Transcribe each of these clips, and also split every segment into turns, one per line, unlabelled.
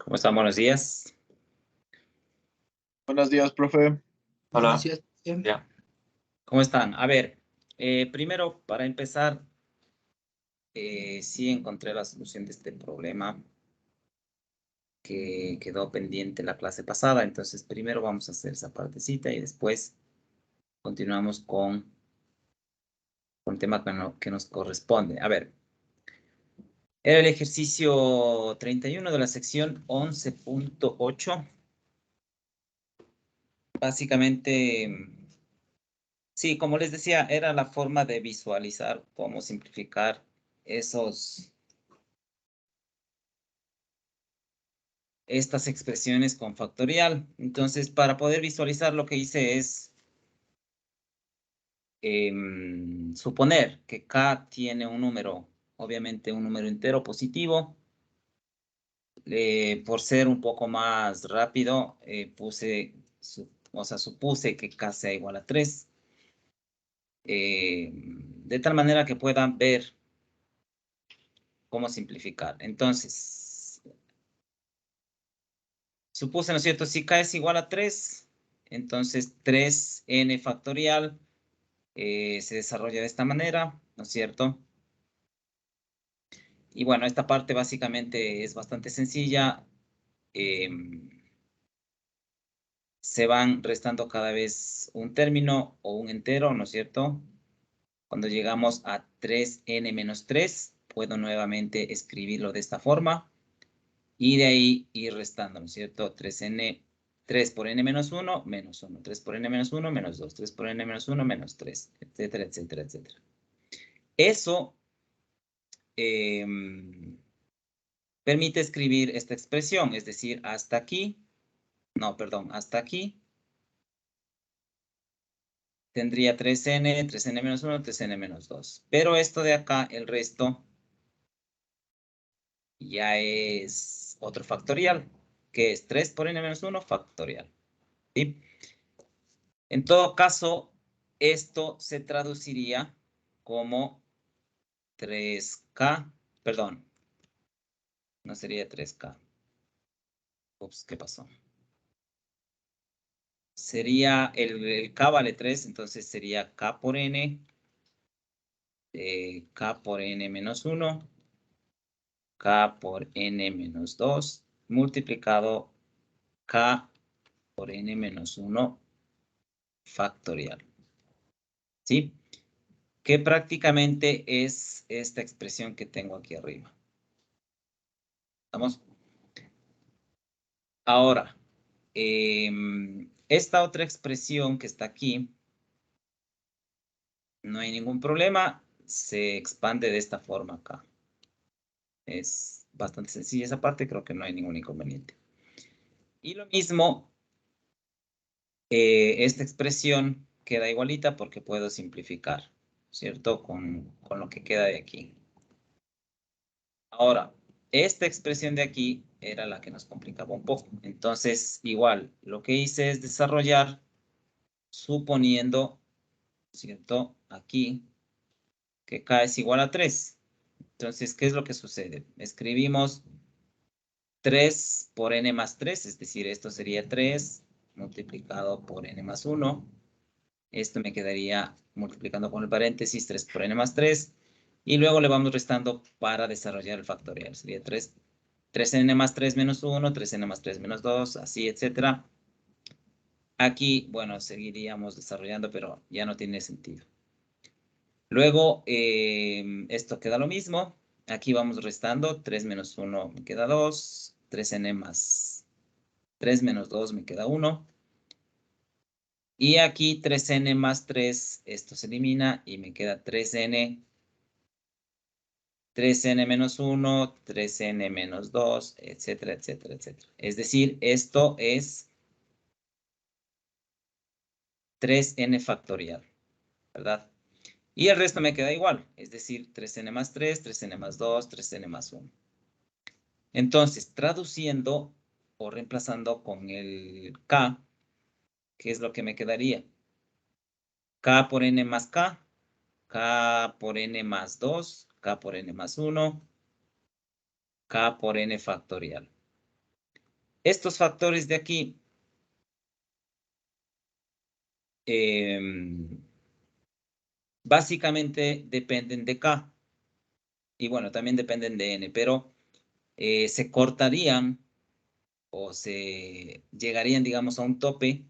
¿Cómo están? Buenos días.
Buenos días, profe.
Hola.
Buenos días.
Ya. ¿Cómo están? A ver, primero, para empezar, sí encontré la solución de este problema que quedó pendiente la clase pasada. Entonces, primero vamos a hacer esa partecita y después continuamos con el tema que nos corresponde. A ver, era el ejercicio 31 de la sección 11.8. Básicamente, sí, como les decía, era la forma de visualizar cómo simplificar estas expresiones con factorial. Entonces, para poder visualizar, lo que hice es suponer que K tiene un número, obviamente un número entero positivo. Por ser un poco más rápido, supuse que K sea igual a 3. De tal manera que puedan ver cómo simplificar. Entonces, supuse, ¿no es cierto? Si K es igual a 3, entonces 3n factorial se desarrolla de esta manera, ¿no es cierto? Y bueno, esta parte básicamente es bastante sencilla. Se van restando cada vez un término o un entero, ¿no es cierto? Cuando llegamos a 3n menos 3, puedo nuevamente escribirlo de esta forma. Y de ahí ir restando, ¿no es cierto? 3 por n menos 1, menos 1. 3 por n menos 1, menos 2. 3 por n menos 1, menos 3, etcétera, etcétera, etcétera. Eso permite escribir esta expresión, es decir, hasta aquí, hasta aquí, tendría 3n, 3n menos 1, 3n menos 2. Pero esto de acá, el resto, ya es otro factorial, que es 3 por n menos 1 factorial. ¿Sí? En todo caso, esto se traduciría como 3K, perdón, no sería 3K. Ups, ¿qué pasó? Sería, el K vale 3, entonces sería K por N, K por N menos 1, K por N menos 2, multiplicado K por N menos 1 factorial. ¿Sí? Que prácticamente es esta expresión que tengo aquí arriba. ¿Estamos? Ahora, esta otra expresión que está aquí, no hay ningún problema, se expande de esta forma acá. Es bastante sencilla esa parte, creo que no hay ningún inconveniente. Y lo mismo, esta expresión queda igualita porque puedo simplificar, ¿cierto? Con lo que queda de aquí. Ahora, esta expresión de aquí era la que nos complicaba un poco. Entonces, igual, lo que hice es desarrollar suponiendo, ¿cierto? Aquí, que K es igual a 3. Entonces, ¿qué es lo que sucede? Escribimos 3 por n más 3, es decir, esto sería 3 multiplicado por n más 1. Esto me quedaría multiplicando con el paréntesis 3 por n más 3. Y luego le vamos restando para desarrollar el factorial. Sería 3n más 3 menos 1, 3n más 3 menos 2, así, etcétera. Aquí, bueno, seguiríamos desarrollando, pero ya no tiene sentido. Luego, esto queda lo mismo. Aquí vamos restando. 3 menos 1 me queda 2. 3n más 3 menos 2 me queda 1. Y aquí 3n más 3, esto se elimina y me queda 3n. 3n menos 1, 3n menos 2, etcétera, etcétera, etcétera. Es decir, esto es 3n factorial, ¿verdad? Y el resto me queda igual, es decir, 3n más 3, 3n más 2, 3n más 1. Entonces, traduciendo o reemplazando con el K, ¿qué es lo que me quedaría? K por n más K, K por n más 2, K por n más 1, K por n factorial. Estos factores de aquí básicamente dependen de K. Y bueno, también dependen de N, pero se cortarían o se llegarían, digamos, a un tope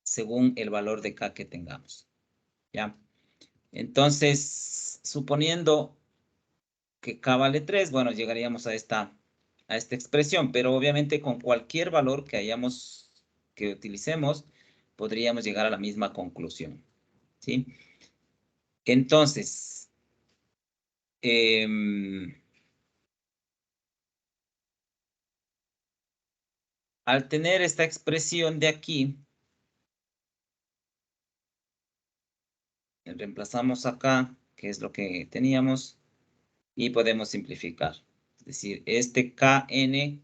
según el valor de K que tengamos. ¿Ya? Entonces, suponiendo que K vale 3, bueno, llegaríamos a esta expresión, pero obviamente con cualquier valor que utilicemos, podríamos llegar a la misma conclusión. ¿Sí? Entonces, al tener esta expresión de aquí, reemplazamos acá, que es lo que teníamos, y podemos simplificar. Es decir, este Kn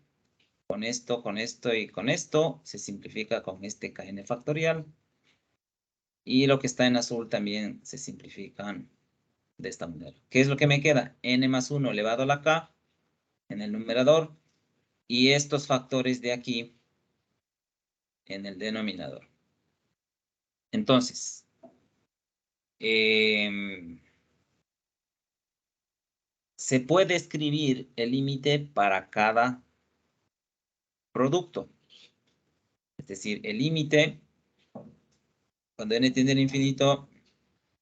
con esto y con esto se simplifica con este Kn factorial. Y lo que está en azul también se simplifican de esta manera. ¿Qué es lo que me queda? N más 1 elevado a la K en el numerador y estos factores de aquí en el denominador. Entonces, se puede escribir el límite para cada producto. Es decir, el límite, cuando n tiende al infinito,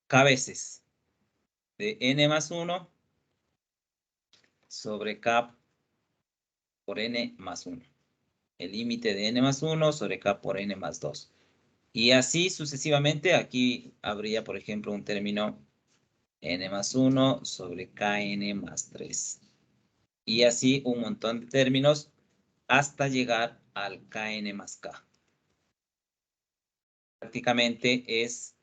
k veces de n más 1 sobre k por n más 1. El límite de n más 1 sobre k por n más 2. Y así sucesivamente, aquí habría, por ejemplo, un término n más 1 sobre kn más 3. Y así un montón de términos hasta llegar al kn más k. Prácticamente es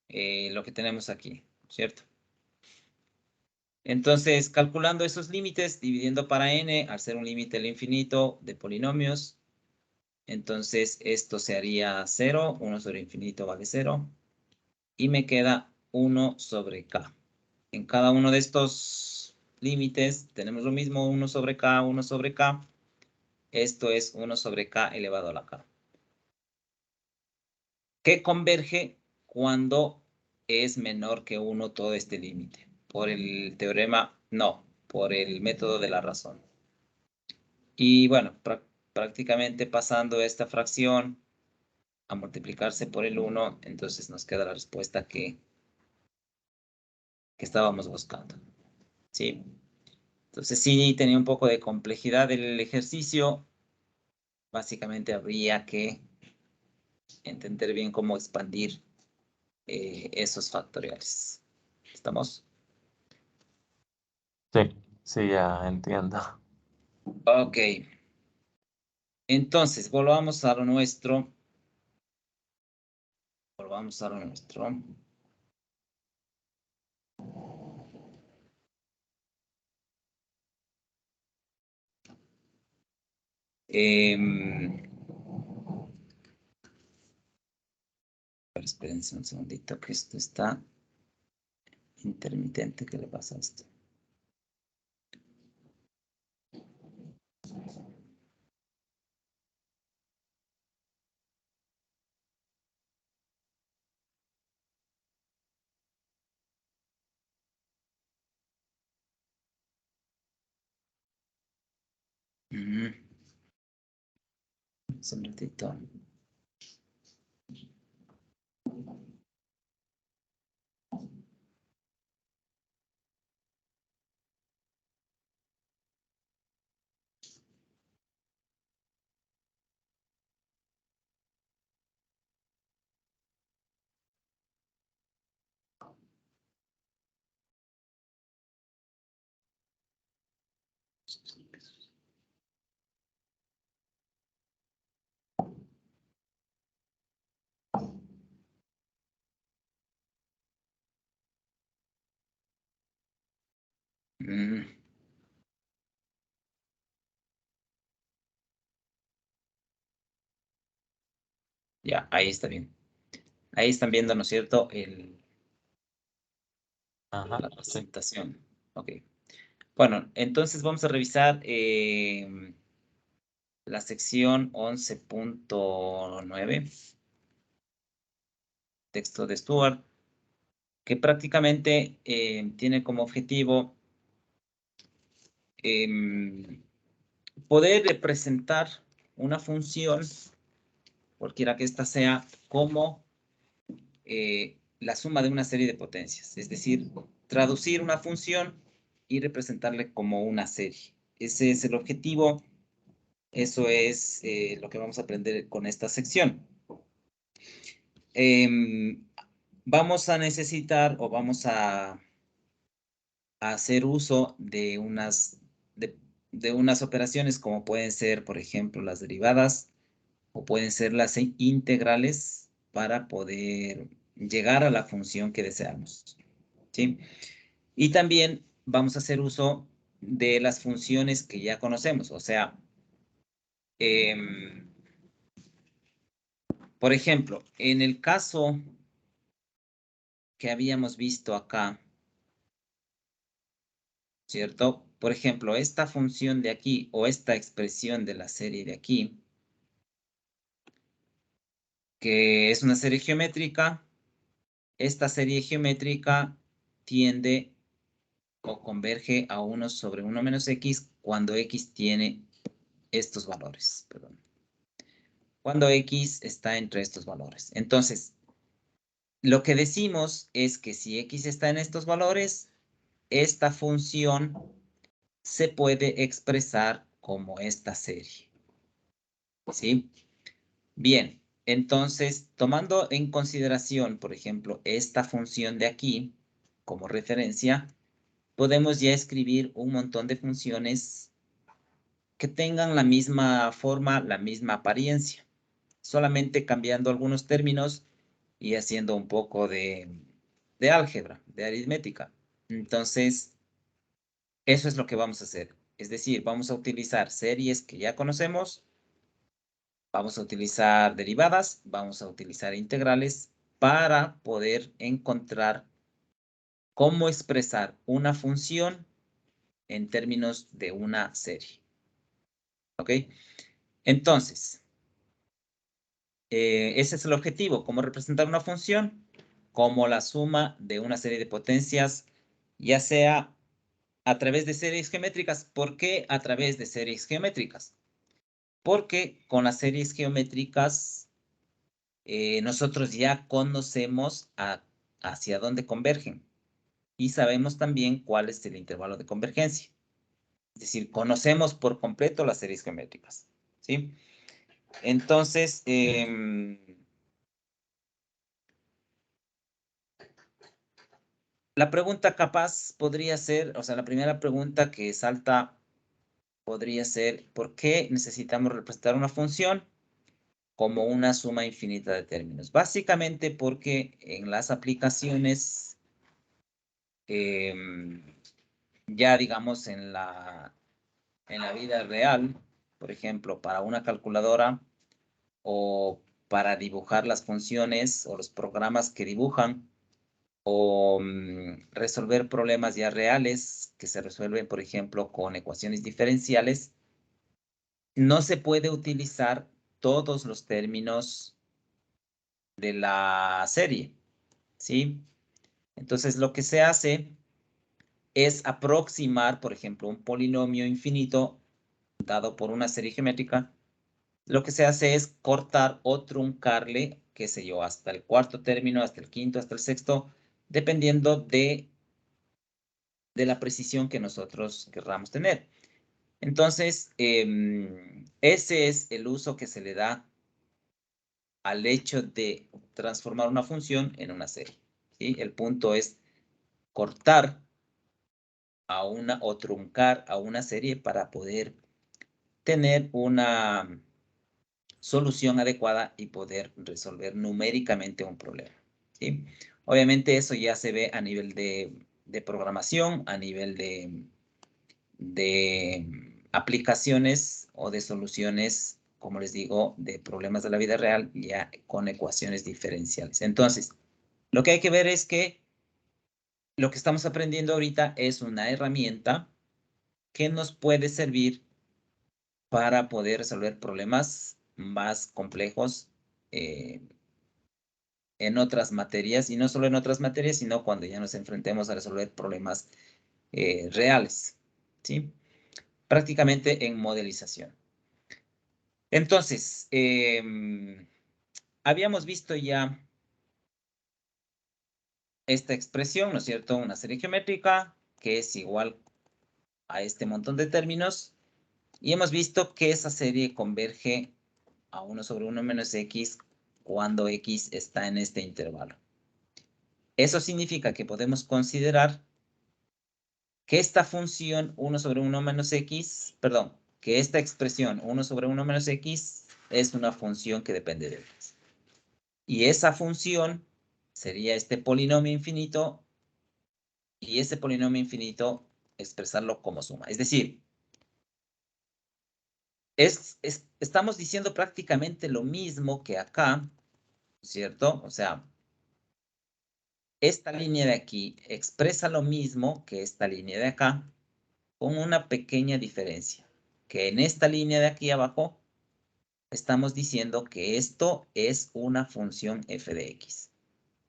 lo que tenemos aquí, ¿cierto? Entonces, calculando esos límites, dividiendo para n, al ser un límite al infinito de polinomios, entonces esto se haría 0, 1 sobre infinito vale 0, y me queda 1 sobre k. En cada uno de estos límites tenemos lo mismo, 1 sobre k, 1 sobre k. Esto es 1 sobre k elevado a la k. ¿Qué converge cuando es menor que 1 todo este límite? Por el teorema, no, por el método de la razón. Y bueno, prácticamente pasando esta fracción a multiplicarse por el 1, entonces nos queda la respuesta que estábamos buscando. ¿Sí? Entonces sí tenía un poco de complejidad el ejercicio. Básicamente habría que entender bien cómo expandir esos factoriales. ¿Estamos?
Sí, sí, ya entiendo.
Ok. Entonces, volvamos a lo nuestro. Volvamos a lo nuestro. Espérense un segundito que esto está intermitente. ¿Qué le pasa a esto? Un segundito. Ya, ahí está bien. Ahí están viendo, ¿no es cierto?
Ajá,
La
sí.
presentación. Ok. Bueno, entonces vamos a revisar la sección 11.9, texto de Stuart, que prácticamente tiene como objetivo poder representar una función, cualquiera que ésta sea, como la suma de una serie de potencias. Es decir, traducir una función y representarle como una serie. Ese es el objetivo. Eso es lo que vamos a aprender con esta sección. Vamos a necesitar o vamos a hacer uso de unas operaciones como pueden ser, por ejemplo, las derivadas o pueden ser las integrales para poder llegar a la función que deseamos, ¿sí? Y también vamos a hacer uso de las funciones que ya conocemos, o sea, por ejemplo, en el caso que habíamos visto acá, ¿cierto? Por ejemplo, esta función de aquí o esta expresión de la serie de aquí, que es una serie geométrica, esta serie geométrica tiende o converge a 1 sobre 1 menos x cuando x tiene estos valores, perdón. Cuando x está entre estos valores. Entonces, lo que decimos es que si x está en estos valores, esta función se puede expresar como esta serie. ¿Sí? Bien, entonces, tomando en consideración, por ejemplo, esta función de aquí como referencia, podemos ya escribir un montón de funciones que tengan la misma forma, la misma apariencia, solamente cambiando algunos términos y haciendo un poco de álgebra, de aritmética. Entonces, eso es lo que vamos a hacer. Es decir, vamos a utilizar series que ya conocemos, vamos a utilizar derivadas, vamos a utilizar integrales para poder encontrar cómo expresar una función en términos de una serie. ¿Ok? Entonces, ese es el objetivo, cómo representar una función como la suma de una serie de potencias, ya sea a través de series geométricas. ¿Por qué a través de series geométricas? Porque con las series geométricas nosotros ya conocemos hacia dónde convergen y sabemos también cuál es el intervalo de convergencia. Es decir, conocemos por completo las series geométricas, ¿sí? Entonces, la pregunta capaz podría ser, o sea, la primera pregunta que salta podría ser, ¿por qué necesitamos representar una función como una suma infinita de términos? Básicamente porque en las aplicaciones, ya digamos en la vida real, por ejemplo, para una calculadora o para dibujar las funciones o los programas que dibujan, o resolver problemas ya reales que se resuelven, por ejemplo, con ecuaciones diferenciales, no se puede utilizar todos los términos de la serie, ¿sí? Entonces, lo que se hace es aproximar, por ejemplo, un polinomio infinito dado por una serie geométrica. Lo que se hace es cortar o truncarle, qué sé yo, hasta el cuarto término, hasta el quinto, hasta el sexto, dependiendo de la precisión que nosotros querramos tener. Entonces, ese es el uso que se le da al hecho de transformar una función en una serie, ¿sí? El punto es cortar a una o truncar a una serie para poder tener una solución adecuada y poder resolver numéricamente un problema, ¿sí? Obviamente eso ya se ve a nivel de programación, a nivel de aplicaciones o de soluciones, como les digo, de problemas de la vida real, ya con ecuaciones diferenciales. Entonces, lo que hay que ver es que lo que estamos aprendiendo ahorita es una herramienta que nos puede servir para poder resolver problemas más complejos en otras materias, y no solo en otras materias, sino cuando ya nos enfrentemos a resolver problemas reales, ¿sí? Prácticamente en modelización. Entonces, habíamos visto ya esta expresión, ¿no es cierto? Una serie geométrica que es igual a este montón de términos, y hemos visto que esa serie converge a 1 sobre 1 menos x cuando x está en este intervalo. Eso significa que podemos considerar que esta función 1 sobre 1 menos x, perdón, que esta expresión 1 sobre 1 menos x es una función que depende de x. Y esa función sería este polinomio infinito, y ese polinomio infinito expresarlo como suma. Es decir, estamos diciendo prácticamente lo mismo que acá, ¿cierto? O sea, esta línea de aquí expresa lo mismo que esta línea de acá, con una pequeña diferencia, que en esta línea de aquí abajo estamos diciendo que esto es una función f de x,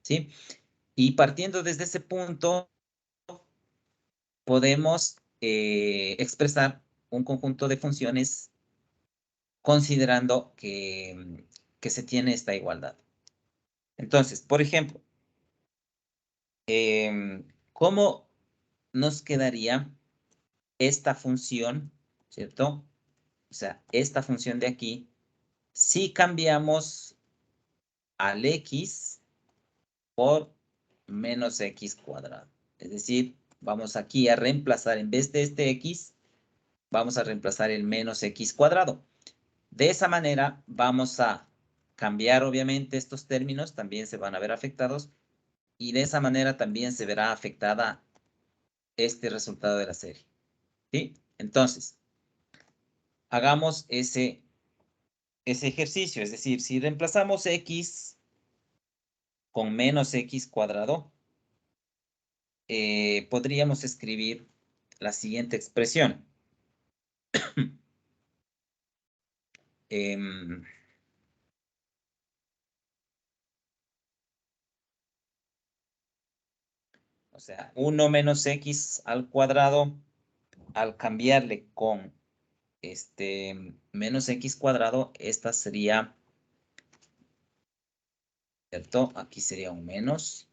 ¿sí? Y partiendo desde ese punto, podemos expresar un conjunto de funciones considerando que se tiene esta igualdad. Entonces, por ejemplo, ¿cómo nos quedaría esta función, ¿cierto? O sea, esta función de aquí, si cambiamos al x por menos x cuadrado. Es decir, vamos aquí a reemplazar, en vez de este x, vamos a reemplazar el menos x cuadrado. De esa manera vamos a cambiar, obviamente, estos términos, también se van a ver afectados, y de esa manera también se verá afectada este resultado de la serie, ¿sí? Entonces, hagamos ese ejercicio, es decir, si reemplazamos x con menos x cuadrado, podríamos escribir la siguiente expresión. O sea, 1 menos x al cuadrado, al cambiarle con menos x cuadrado, esta sería, ¿cierto? Aquí sería un menos,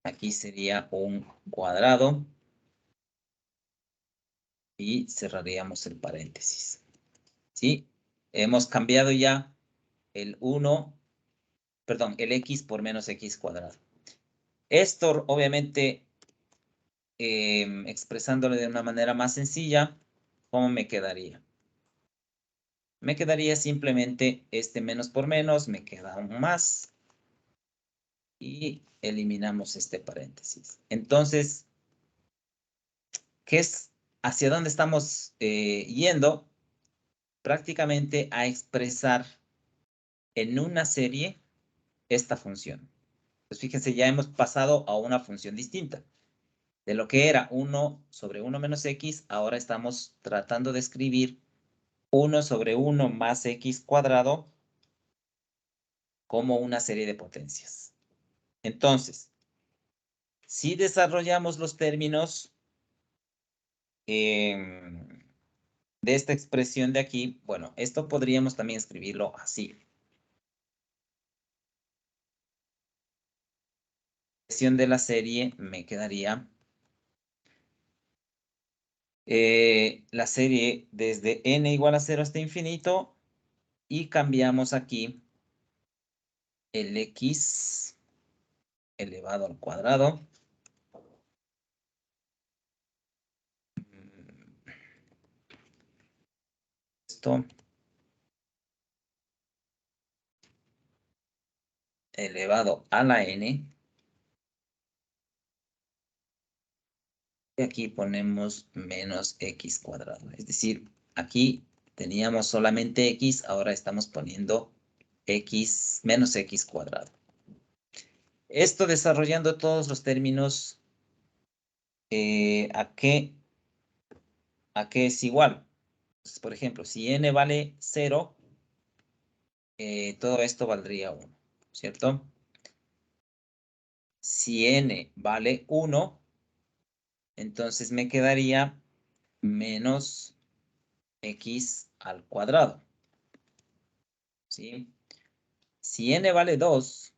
aquí sería un cuadrado, y cerraríamos el paréntesis, ¿sí? Hemos cambiado ya el 1, perdón, el x por menos x cuadrado. Esto, obviamente, expresándolo de una manera más sencilla, ¿cómo me quedaría? Me quedaría simplemente este menos por menos, me queda un más, y eliminamos este paréntesis. Entonces, ¿qué es? ¿Hacia dónde estamos yendo? Prácticamente a expresar en una serie esta función. Pues fíjense, ya hemos pasado a una función distinta. De lo que era 1 sobre 1 menos x, ahora estamos tratando de escribir 1 sobre 1 más x cuadrado como una serie de potencias. Entonces, si desarrollamos los términos de esta expresión de aquí, bueno, esto podríamos también escribirlo así. La expresión de la serie me quedaría la serie desde n igual a 0 hasta infinito, y cambiamos aquí el x elevado al cuadrado esto elevado a la n, y aquí ponemos menos x cuadrado. Es decir, aquí teníamos solamente x, ahora estamos poniendo x menos x cuadrado. Esto desarrollando todos los términos, ¿a qué es igual? Entonces, por ejemplo, si n vale 0, todo esto valdría 1, ¿cierto? Si n vale 1, entonces me quedaría menos x al cuadrado, ¿sí? Si n vale 2,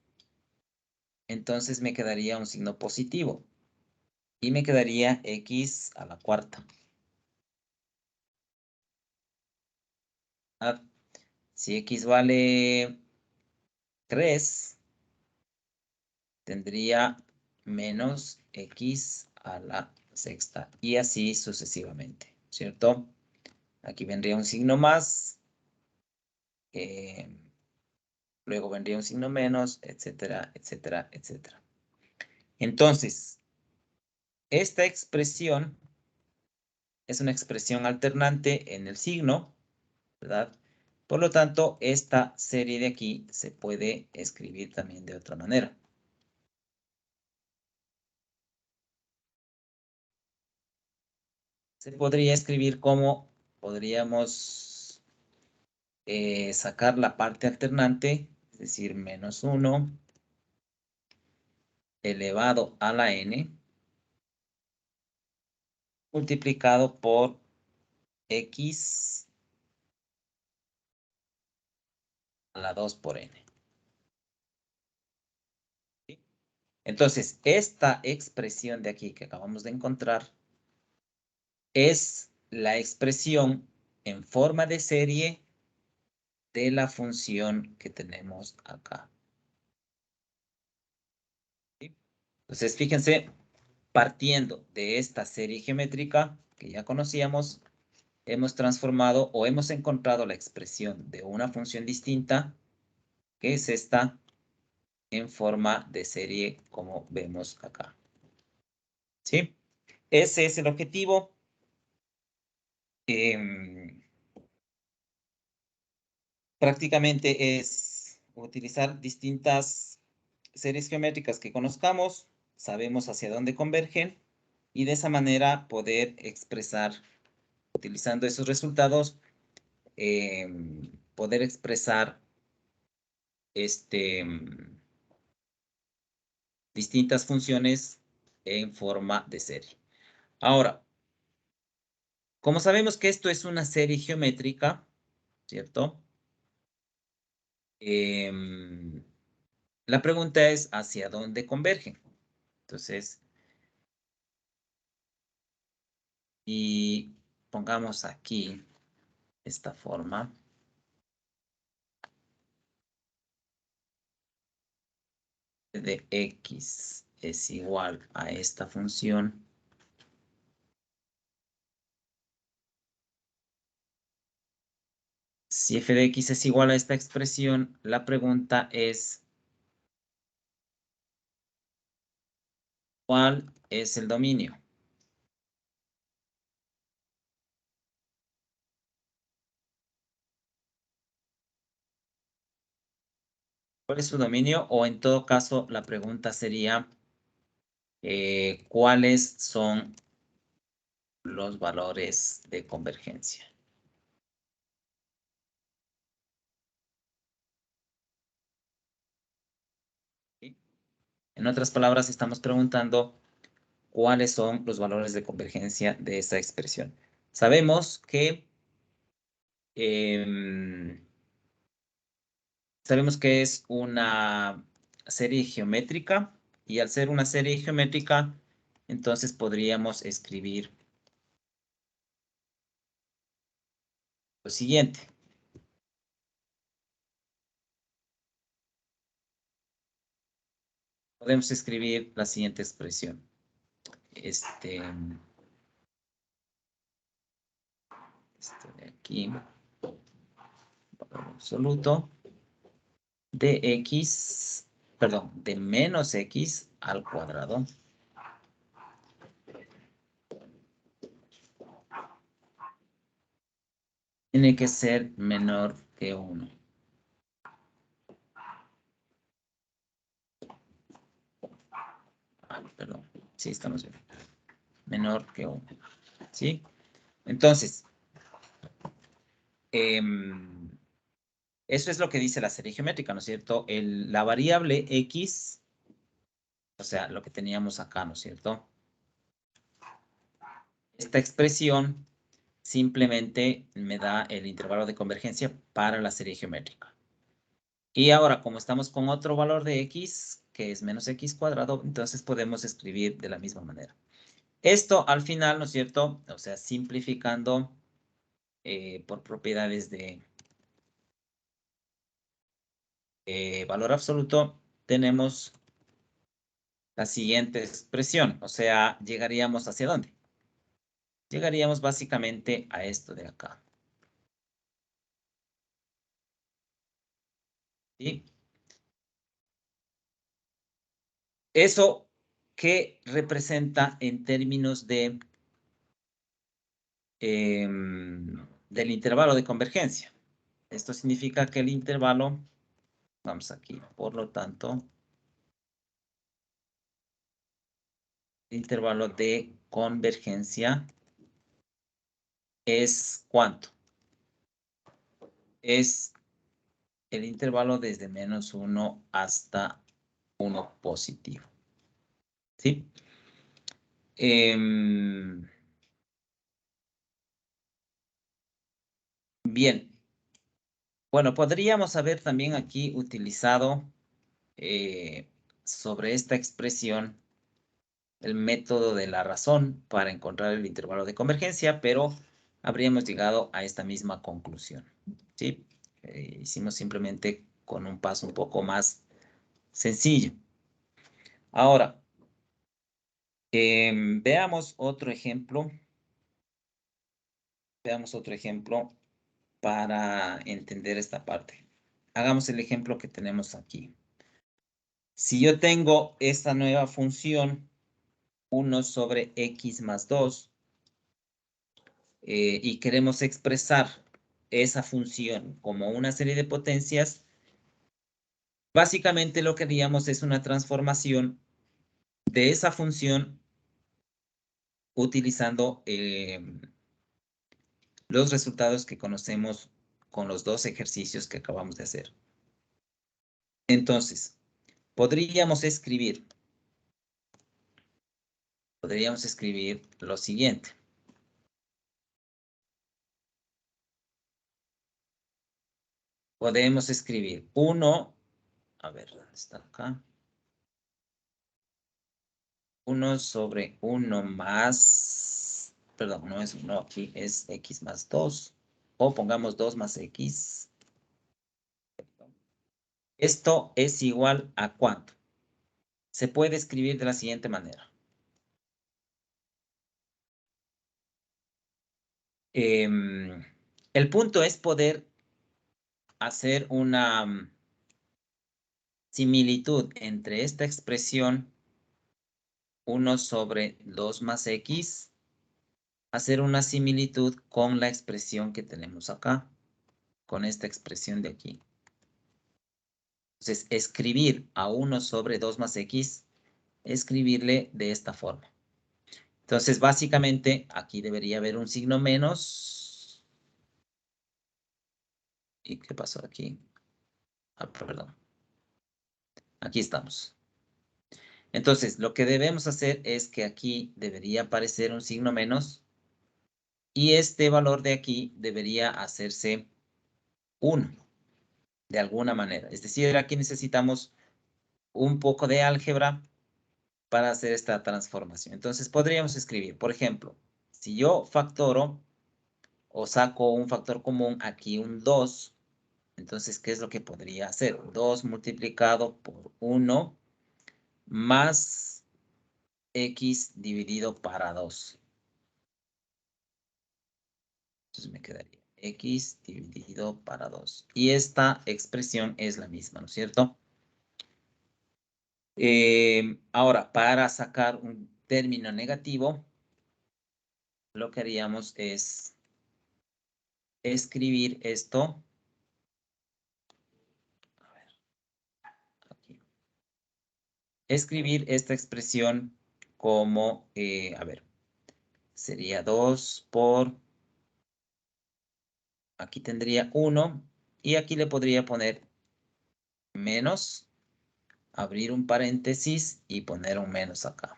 entonces me quedaría un signo positivo y me quedaría x a la cuarta. ¿Verdad? Si x vale 3, tendría menos x a la sexta y así sucesivamente, ¿cierto? Aquí vendría un signo más, luego vendría un signo menos, etcétera, etcétera, etcétera. Entonces, esta expresión es una expresión alternante en el signo, ¿verdad? Por lo tanto, esta serie de aquí se puede escribir también de otra manera. Se podría escribir como podríamos sacar la parte alternante, es decir, menos 1 elevado a la n multiplicado por x a la 2 por n. ¿Sí? Entonces, esta expresión de aquí que acabamos de encontrar es la expresión en forma de serie de la función que tenemos acá. ¿Sí? Entonces, fíjense, partiendo de esta serie geométrica que ya conocíamos, hemos transformado o hemos encontrado la expresión de una función distinta, que es esta, en forma de serie, como vemos acá. ¿Sí? Ese es el objetivo. Prácticamente es utilizar distintas series geométricas que conozcamos, sabemos hacia dónde convergen, y de esa manera poder expresar, utilizando esos resultados, poder expresar distintas funciones en forma de serie. Ahora, como sabemos que esto es una serie geométrica, ¿cierto? La pregunta es, ¿hacia dónde convergen? Entonces, y pongamos aquí esta forma. De x es igual a esta función. Si f de x es igual a esta expresión, la pregunta es, ¿cuál es el dominio? ¿Cuál es su dominio? O en todo caso, la pregunta sería, ¿cuáles son los valores de convergencia? ¿Sí? En otras palabras, estamos preguntando cuáles son los valores de convergencia de esta expresión. Sabemos que es una serie geométrica, y al ser una serie geométrica, entonces podríamos escribir lo siguiente. Podemos escribir la siguiente expresión. De aquí, valor absoluto de x, perdón, de menos x al cuadrado tiene que ser menor que 1. Perdón, sí, estamos bien. Menor que 1. ¿Sí? Entonces, Eso es lo que dice la serie geométrica, ¿no es cierto? La variable X, o sea, lo que teníamos acá, ¿no es cierto? Esta expresión simplemente me da el intervalo de convergencia para la serie geométrica. Y ahora, como estamos con otro valor de X, que es menos X cuadrado, entonces podemos escribir de la misma manera. Esto al final, ¿no es cierto? O sea, simplificando por propiedades de valor absoluto, tenemos la siguiente expresión. O sea, llegaríamos ¿hacia dónde? Llegaríamos básicamente a esto de acá. ¿Sí? ¿Eso qué representa en términos de, del intervalo de convergencia? Esto significa que el intervalo, vamos aquí, por lo tanto, el intervalo de convergencia es ¿cuánto? Es el intervalo desde -1 hasta 1 positivo. ¿Sí? Bien. Bueno, podríamos haber también aquí utilizado sobre esta expresión el método de la razón para encontrar el intervalo de convergencia, pero habríamos llegado a esta misma conclusión. ¿Sí? Hicimos simplemente con un paso un poco más sencillo. Ahora, veamos otro ejemplo. Veamos otro ejemplo para entender esta parte. Hagamos el ejemplo que tenemos aquí. Si yo tengo esta nueva función, 1 sobre x más 2, y queremos expresar esa función como una serie de potencias, básicamente lo que haríamos es una transformación de esa función utilizando los resultados que conocemos con los dos ejercicios que acabamos de hacer. Entonces, podríamos escribir lo siguiente. Podemos escribir 1, a ver, ¿dónde está acá? 1 sobre 1 más, perdón, no es 1 aquí, es x más 2. O pongamos 2 más x. Esto es igual a ¿cuánto? Se puede escribir de la siguiente manera. El punto es poder hacer una similitud entre esta expresión 1 sobre 2 más x, hacer una similitud con la expresión que tenemos acá, con esta expresión de aquí. Entonces, escribir a 1 sobre 2 más x, escribirle de esta forma. Entonces, básicamente, aquí debería haber un signo menos. ¿Y qué pasó aquí? Ah, perdón. Aquí estamos. Entonces, lo que debemos hacer es que aquí debería aparecer un signo menos y este valor de aquí debería hacerse 1 de alguna manera. Es decir, aquí necesitamos un poco de álgebra para hacer esta transformación. Entonces, podríamos escribir, por ejemplo, si yo factoro o saco un factor común aquí, un 2, entonces, ¿qué es lo que podría hacer? 2 multiplicado por 1 más x dividido para 2. Entonces me quedaría x dividido para 2. Y esta expresión es la misma, ¿no es cierto? Ahora, para sacar un término negativo, lo que haríamos es escribir esto. A ver, aquí. Escribir esta expresión como, a ver, sería 2 por, Aquí tendría 1 y aquí le podría poner menos, abrir un paréntesis y poner un menos acá.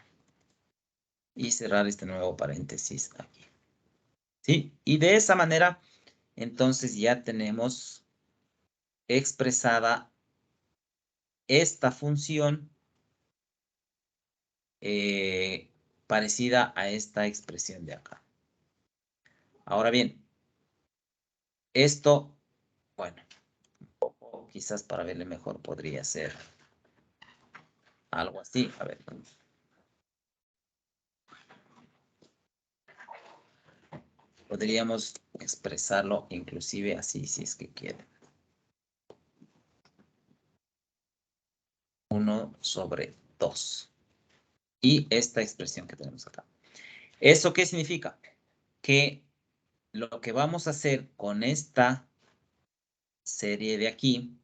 Y cerrar este nuevo paréntesis aquí. ¿Sí? Y de esa manera, entonces ya tenemos expresada esta función parecida a esta expresión de acá. Ahora bien, esto, bueno, un poco quizás para verle mejor podría ser algo así. A ver. Podríamos expresarlo inclusive así, si es que quieren. 1/2. Y esta expresión que tenemos acá. ¿Eso qué significa? Que lo que vamos a hacer con esta serie de aquí,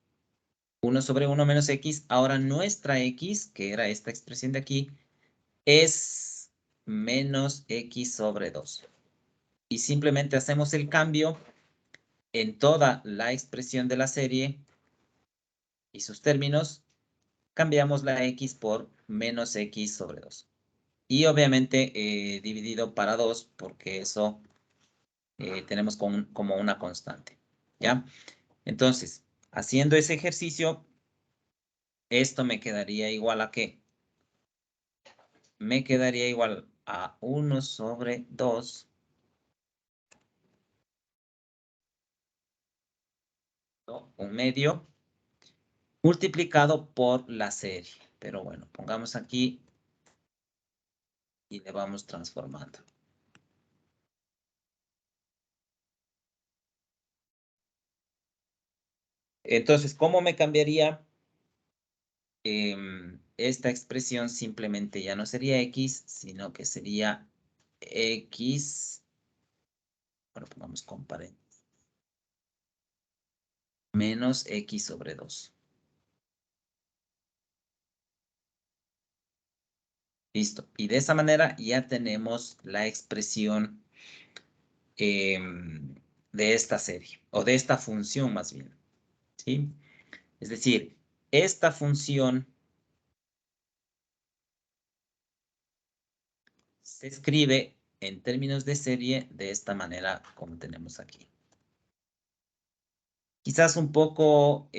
1/1 menos x, ahora nuestra x, que era esta expresión de aquí, es menos x/2. Y simplemente hacemos el cambio en toda la expresión de la serie y sus términos, cambiamos la x por menos x/2. Y obviamente dividido para 2, porque eso tenemos como una constante. ¿Ya? Entonces, haciendo ese ejercicio, esto me quedaría igual a ¿qué? Me quedaría igual a 1/2 un medio multiplicado por la serie. Pero bueno, pongamos aquí y le vamos transformando. Entonces, ¿cómo me cambiaría? Esta expresión simplemente ya no sería x, sino que sería x, bueno, pongamos con paréntesis, menos x/2. Listo. Y de esa manera ya tenemos la expresión de esta serie, o de esta función más bien. ¿Sí? Es decir, esta función se escribe en términos de serie de esta manera como tenemos aquí. Quizás un poco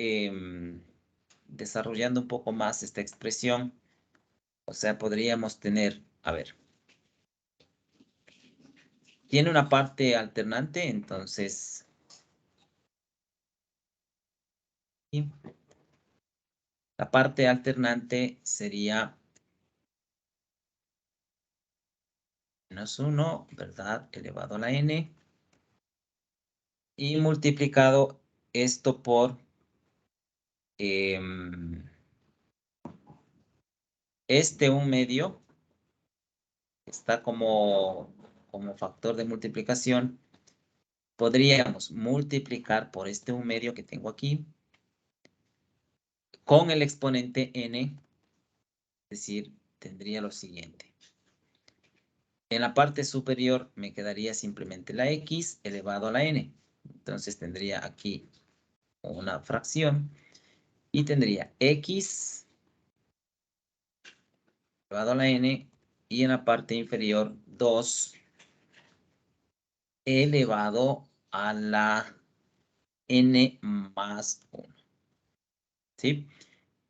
desarrollando un poco más esta expresión, o sea, podríamos tener, a ver, tiene una parte alternante, entonces, ¿sí? La parte alternante sería menos 1, ¿verdad? Elevado a la n. Y multiplicado esto por este 1/2. Está como factor de multiplicación. Podríamos multiplicar por este 1/2 que tengo aquí con el exponente n. Es decir, tendría lo siguiente. En la parte superior me quedaría simplemente la x elevado a la n. Entonces tendría aquí una fracción y tendría x elevado a la n y en la parte inferior 2 elevado a la n más 1. ¿Sí?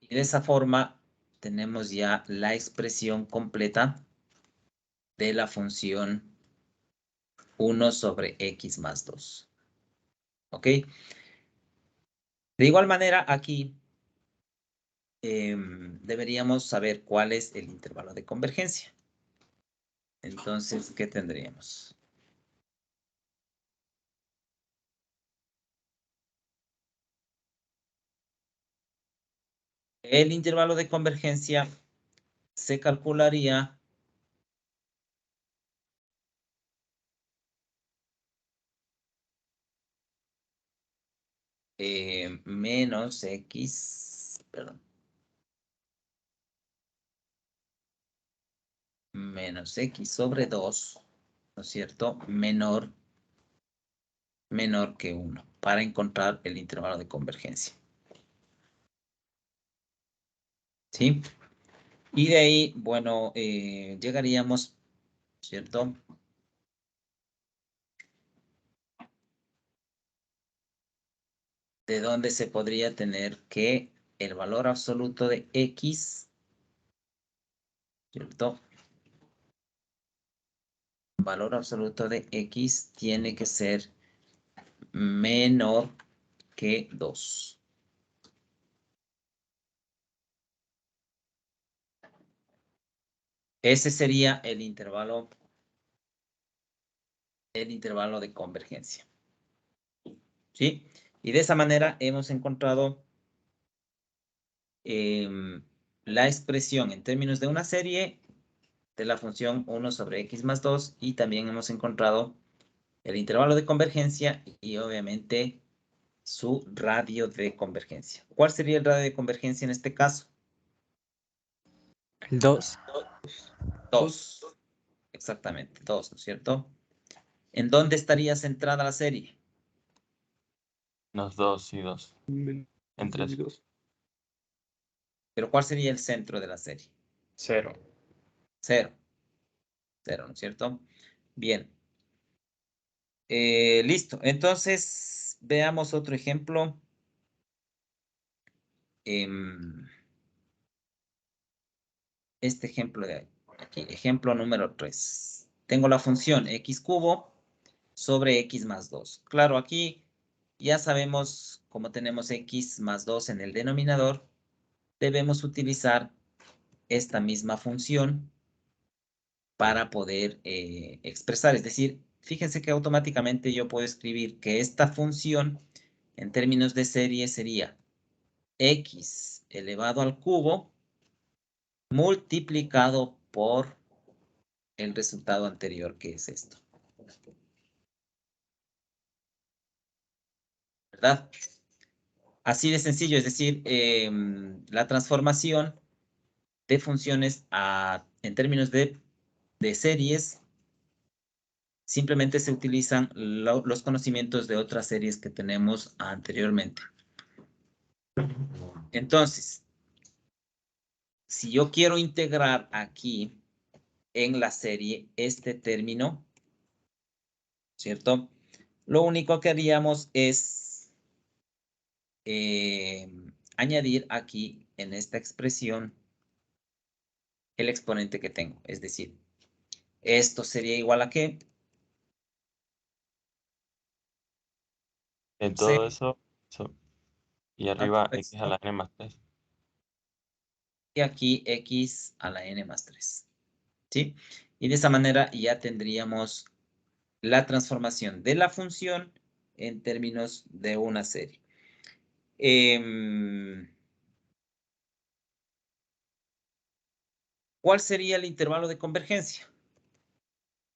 Y de esa forma tenemos ya la expresión completa de la función 1/x más 2. ¿Ok? De igual manera, aquí deberíamos saber cuál es el intervalo de convergencia. Entonces, ¿qué tendríamos? El intervalo de convergencia se calcularía menos x, perdón, menos x/2, ¿no es cierto? Menor que 1. para encontrar el intervalo de convergencia. ¿Sí? Y de ahí, bueno, llegaríamos, ¿cierto? De donde se podría tener que el valor absoluto de X, ¿cierto? Valor absoluto de X tiene que ser menor que 2. Ese sería el intervalo de convergencia. ¿Sí? Y de esa manera hemos encontrado la expresión en términos de una serie de la función 1 sobre x más 2 y también hemos encontrado el intervalo de convergencia y obviamente su radio de convergencia. ¿Cuál sería el radio de convergencia en este caso?
2.
2. Exactamente, 2, ¿no es cierto? ¿En dónde estaría centrada la serie?
Los 2 y 2. En 3.
Pero ¿cuál sería el centro de la serie?
0.
0. 0, ¿no es cierto? Bien. Listo. Entonces, veamos otro ejemplo. Este ejemplo de aquí, ejemplo número 3. Tengo la función x cubo sobre x más 2. Claro, aquí ya sabemos, como tenemos x más 2 en el denominador, debemos utilizar esta misma función para poder expresar. Es decir, fíjense que automáticamente yo puedo escribir que esta función en términos de serie sería x elevado al cubo multiplicado por el resultado anterior, que es esto. ¿Verdad? Así de sencillo, es decir, la transformación de funciones en términos de series, simplemente se utilizan los conocimientos de otras series que tenemos anteriormente. Entonces, si yo quiero integrar aquí en la serie este término, ¿cierto? Lo único que haríamos es añadir aquí en esta expresión el exponente que tengo. Es decir, esto sería igual a ¿qué?
En
C.
todo eso, y arriba x a la n más 3.
Y aquí x a la n más 3. ¿Sí? Y de esa manera ya tendríamos la transformación de la función en términos de una serie. ¿Cuál sería el intervalo de convergencia?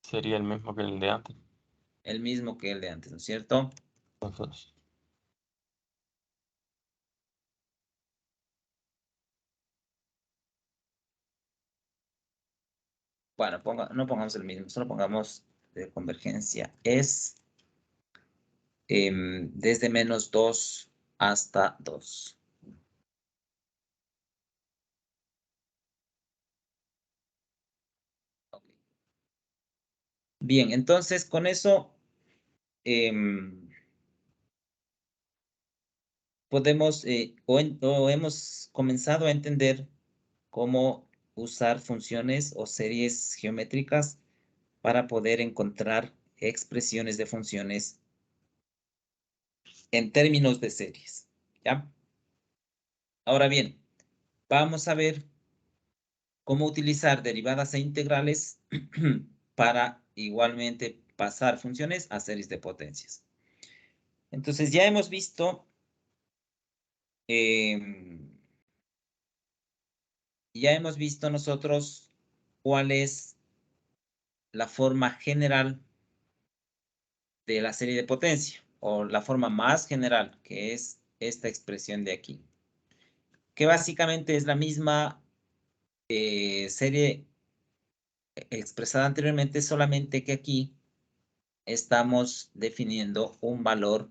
Sería el mismo que el de antes.
El mismo que el de antes, ¿no es cierto?
Los 2.
Bueno, no pongamos el mismo, solo pongamos de convergencia. Es desde menos 2 hasta 2. Okay. Bien, entonces con eso podemos o hemos comenzado a entender cómo usar funciones o series geométricas para poder encontrar expresiones de funciones en términos de series. ¿Ya? Ahora bien, vamos a ver cómo utilizar derivadas e integrales para igualmente pasar funciones a series de potencias. Entonces ya hemos visto nosotros cuál es la forma general de la serie de potencia o la forma más general, que es esta expresión de aquí, que básicamente es la misma serie expresada anteriormente, solamente que aquí estamos definiendo un valor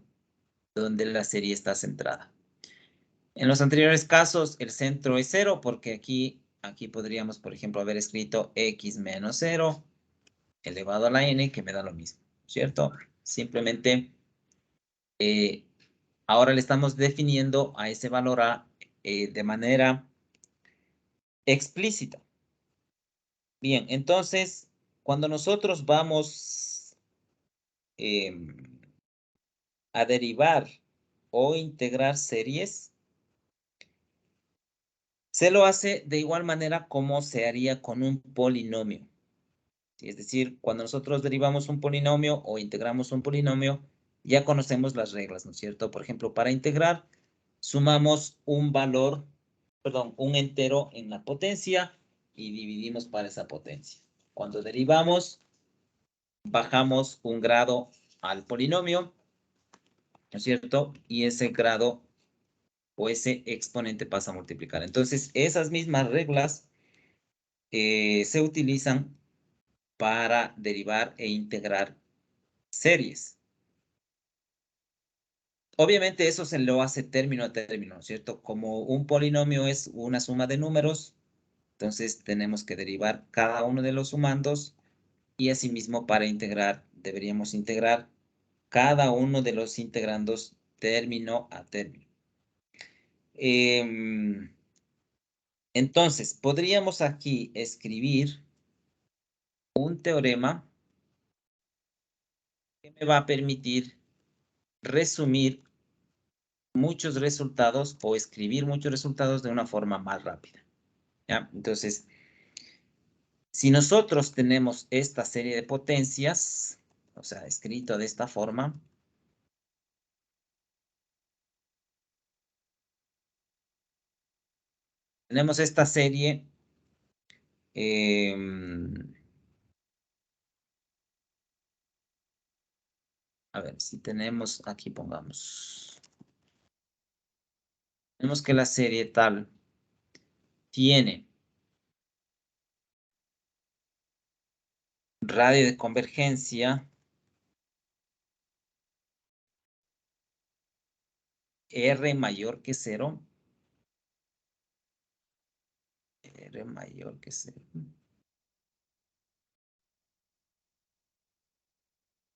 donde la serie está centrada. En los anteriores casos, el centro es 0, porque aquí podríamos, por ejemplo, haber escrito x menos 0 elevado a la n, que me da lo mismo, ¿cierto? Simplemente, ahora le estamos definiendo a ese valor a de manera explícita. Bien, entonces, cuando nosotros vamos a derivar o integrar series, se lo hace de igual manera como se haría con un polinomio. Es decir, cuando nosotros derivamos un polinomio o integramos un polinomio, ya conocemos las reglas, ¿no es cierto? Por ejemplo, para integrar, sumamos un valor, perdón, un entero en la potencia y dividimos para esa potencia. Cuando derivamos, bajamos un grado al polinomio, ¿no es cierto? Y ese grado o ese exponente pasa a multiplicar. Entonces, esas mismas reglas se utilizan para derivar e integrar series. Obviamente eso se lo hace término a término, ¿cierto? Como un polinomio es una suma de números, entonces tenemos que derivar cada uno de los sumandos y asimismo para integrar deberíamos integrar cada uno de los integrandos término a término. Entonces, podríamos aquí escribir un teorema que me va a permitir resumir muchos resultados o escribir muchos resultados de una forma más rápida. ¿Ya? Entonces, si nosotros tenemos esta serie de potencias, o sea, escrito de esta forma, tenemos esta serie a ver, si tenemos, aquí pongamos, tenemos que la serie tal tiene radio de convergencia R mayor que 0, R mayor que 0.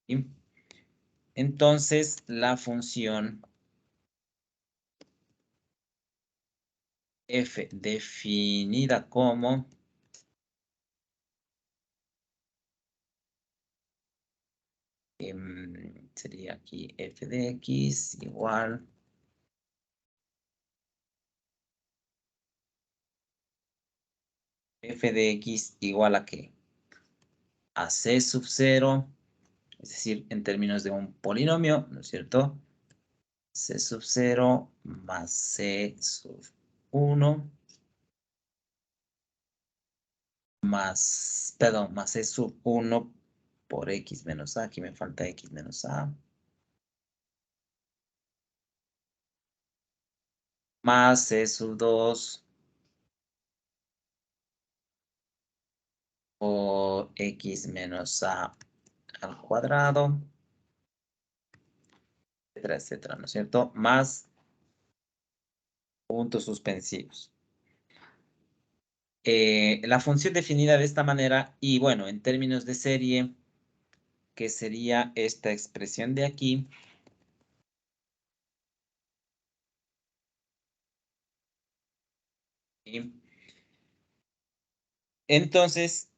¿Sí? Entonces, la función f definida como sería aquí f de x igual f de x igual a ¿qué? A c sub 0, es decir, en términos de un polinomio, ¿no es cierto? C sub 0 más C sub 1 más, perdón, más C sub 1 por X menos A. Aquí me falta X menos A. Más C sub 2 por X menos A al cuadrado, etcétera, etcétera, ¿no es cierto? Más puntos suspensivos. La función definida de esta manera, y bueno, en términos de serie, que sería esta expresión de aquí, ¿sí? Entonces,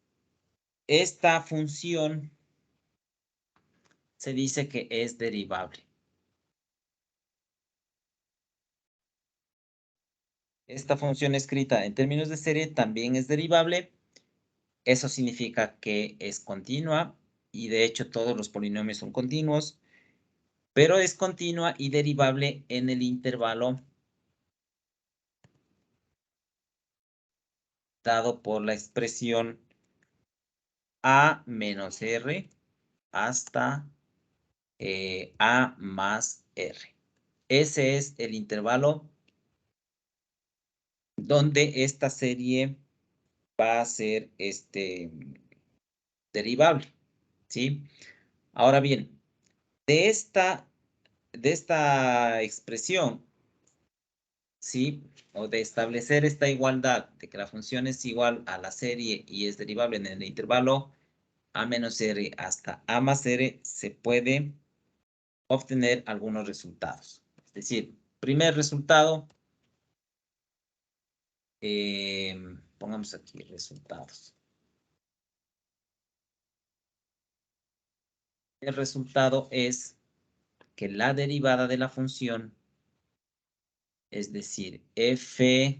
esta función se dice que es derivable. Esta función escrita en términos de serie también es derivable. Eso significa que es continua y de hecho todos los polinomios son continuos, pero es continua y derivable en el intervalo dado por la expresión a menos r hasta a más r. Ese es el intervalo donde esta serie va a ser derivable, ¿sí? Ahora bien, de esta esta expresión, ¿sí? O de establecer esta igualdad, de que la función es igual a la serie y es derivable en el intervalo a menos r hasta a más r, se puede obtener algunos resultados. Es decir, primer resultado, pongamos aquí resultados. El resultado es que la derivada de la función, es decir, f,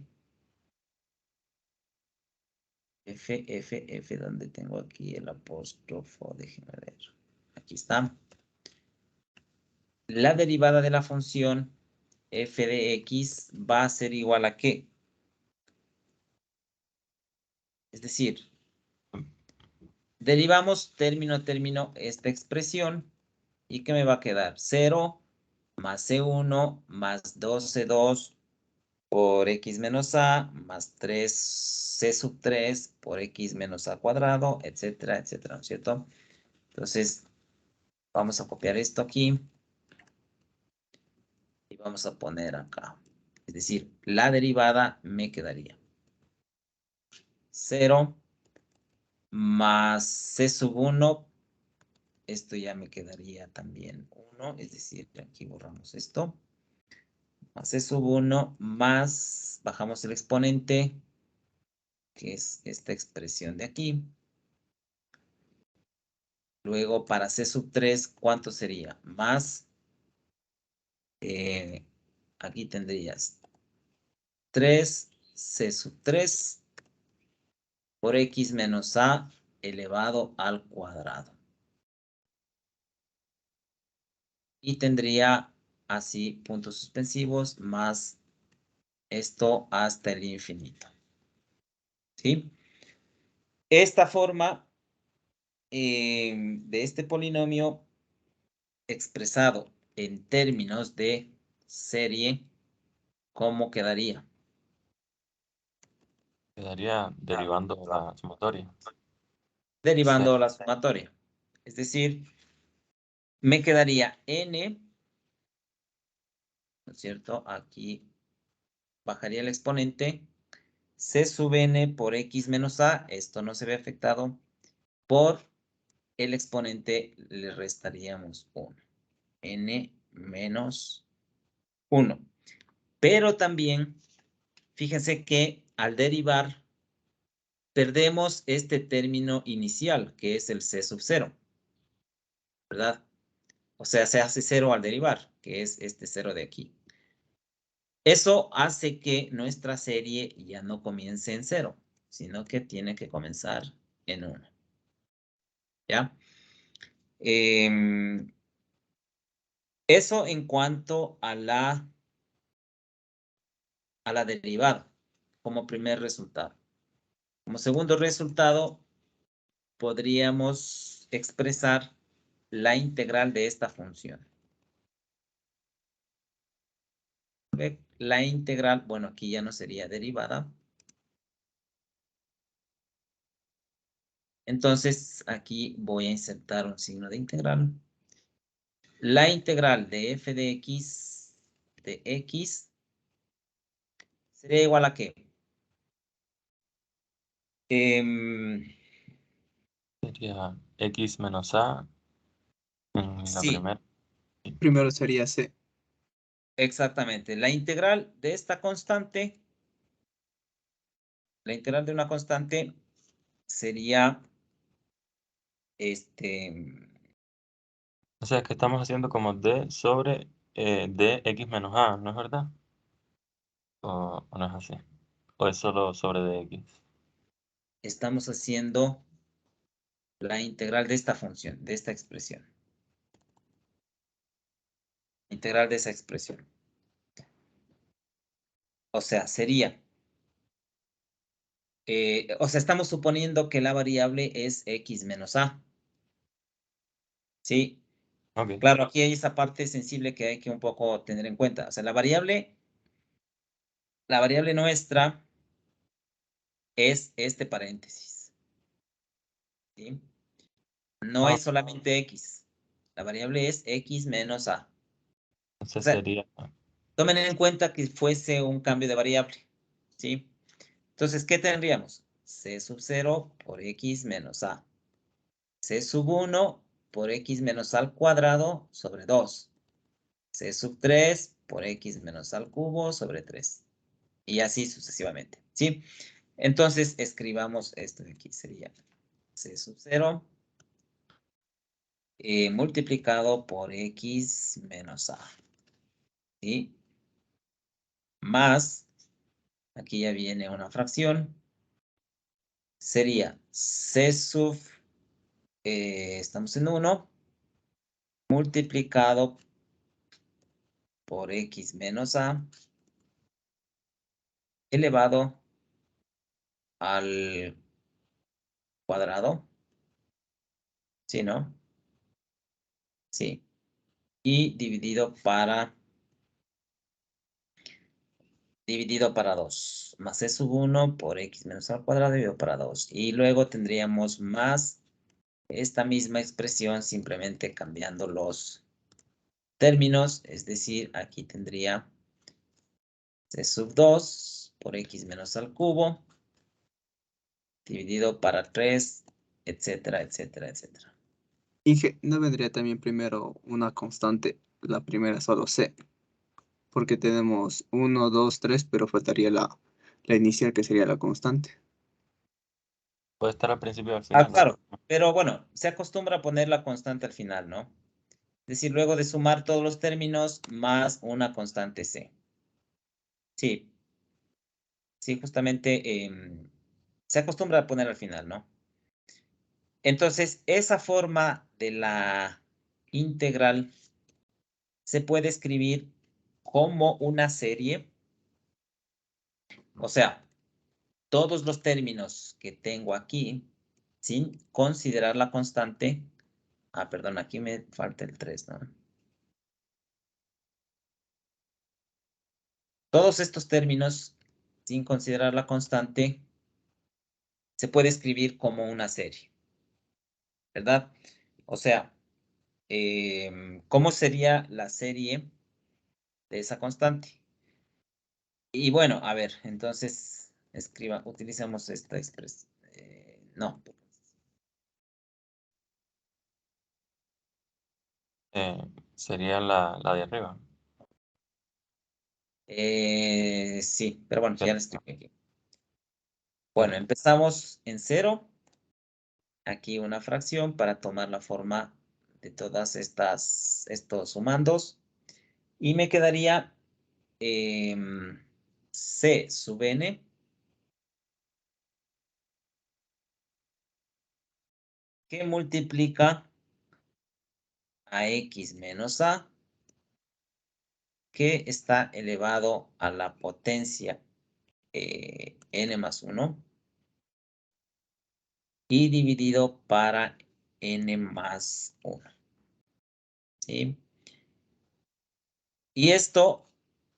donde tengo aquí el apóstrofo, déjenme ver. Aquí está. La derivada de la función f de x va a ser igual a ¿qué? Es decir, derivamos término a término esta expresión y ¿qué me va a quedar? 0 más C1 más 2C2 por X menos A más 3C sub 3 por X menos A cuadrado, etcétera, etcétera, ¿no es cierto? Entonces, vamos a copiar esto aquí y vamos a poner acá. Es decir, la derivada me quedaría 0 más C sub 1. Esto ya me quedaría también 1, es decir, aquí borramos esto. Más C sub 1 más, bajamos el exponente, que es esta expresión de aquí. Luego, para C sub 3, ¿cuánto sería? Más, aquí tendrías 3C sub 3 por X menos A elevado al cuadrado. Y tendría así puntos suspensivos más esto hasta el infinito. ¿Sí? Esta forma de este polinomio expresado en términos de serie, ¿cómo quedaría?
Quedaría derivando la sumatoria.
Derivando la sumatoria. Es decir, me quedaría n, ¿no es cierto? Aquí bajaría el exponente, c sub n por x menos a, esto no se ve afectado, por el exponente le restaríamos 1. N menos 1. Pero también, fíjense que al derivar, perdemos este término inicial, que es el c sub 0, ¿verdad? O sea, se hace 0 al derivar, que es este 0 de aquí. Eso hace que nuestra serie ya no comience en 0, sino que tiene que comenzar en 1. ¿Ya? Eso en cuanto a la derivada, como primer resultado. Como segundo resultado, podríamos expresar la integral de esta función. La integral, bueno, aquí ya no sería derivada. Entonces, aquí voy a insertar un signo de integral. La integral de f de x sería igual a ¿qué?
Sería x menos a en la
Sí,
primera.
Primero sería C.
exactamente. La integral de esta constante, la integral de una constante sería
O sea, que estamos haciendo como d sobre dx menos a, ¿no es verdad? ¿O no es así? ¿O es solo sobre dx?
estamos haciendo la integral de esta función, de esta expresión. Integral de esa expresión. O sea, sería, o sea, estamos suponiendo que la variable es x menos a. ¿Sí?
Ok.
Claro, aquí hay esa parte sensible que hay que un poco tener en cuenta. O sea, la variable nuestra es este paréntesis. ¿Sí? No
Ah,
es solamente x. La variable es x menos a.
Entonces
O sea,
sería,
tomen en cuenta que fuese un cambio de variable, ¿sí? Entonces, ¿qué tendríamos? C sub 0 por x menos a. C sub 1 por x menos a al cuadrado sobre 2. C sub 3 por x menos a al cubo sobre 3. Y así sucesivamente, ¿sí? Entonces, escribamos esto de aquí. Sería C sub 0 multiplicado por x menos a. ¿Sí? Más, aquí ya viene una fracción. Sería C sub, estamos en 1, multiplicado por x menos a elevado al cuadrado. ¿Sí, no? Sí. Y dividido para 2. Más c sub 1 por x menos al cuadrado dividido para 2. Y luego tendríamos más esta misma expresión simplemente cambiando los términos. Es decir, aquí tendría c sub 2 por x menos al cubo dividido para 3, etcétera, etcétera, etcétera.
Inge, ¿no vendría también primero una constante? La primera solo C, porque tenemos 1, 2, 3, pero faltaría la inicial que sería la constante.
puede estar al principio y al
Ah,
final, ¿no?
claro. Pero bueno, se acostumbra a poner la constante al final, ¿no? Es decir, luego de sumar todos los términos más una constante C. Sí, sí, justamente se acostumbra a poner al final, ¿no? Entonces, esa forma de la integral se puede escribir como una serie. O sea, todos los términos que tengo aquí, sin considerar la constante. Ah, perdón, aquí me falta el 3, ¿no? Todos estos términos, sin considerar la constante, se puede escribir como una serie, ¿verdad? O sea, ¿cómo sería la serie de esa constante? Y bueno, a ver, entonces, utilicemos esta expresión. No.
Sería la de arriba.
Sí, pero bueno,
Sí.
ya la escribí aquí. Bueno, empezamos en 0. Aquí una fracción para tomar la forma de todas estos sumandos. Y me quedaría C sub n que multiplica a x menos a que está elevado a la potencia n más 1 y dividido para n más 1. ¿Sí? Y esto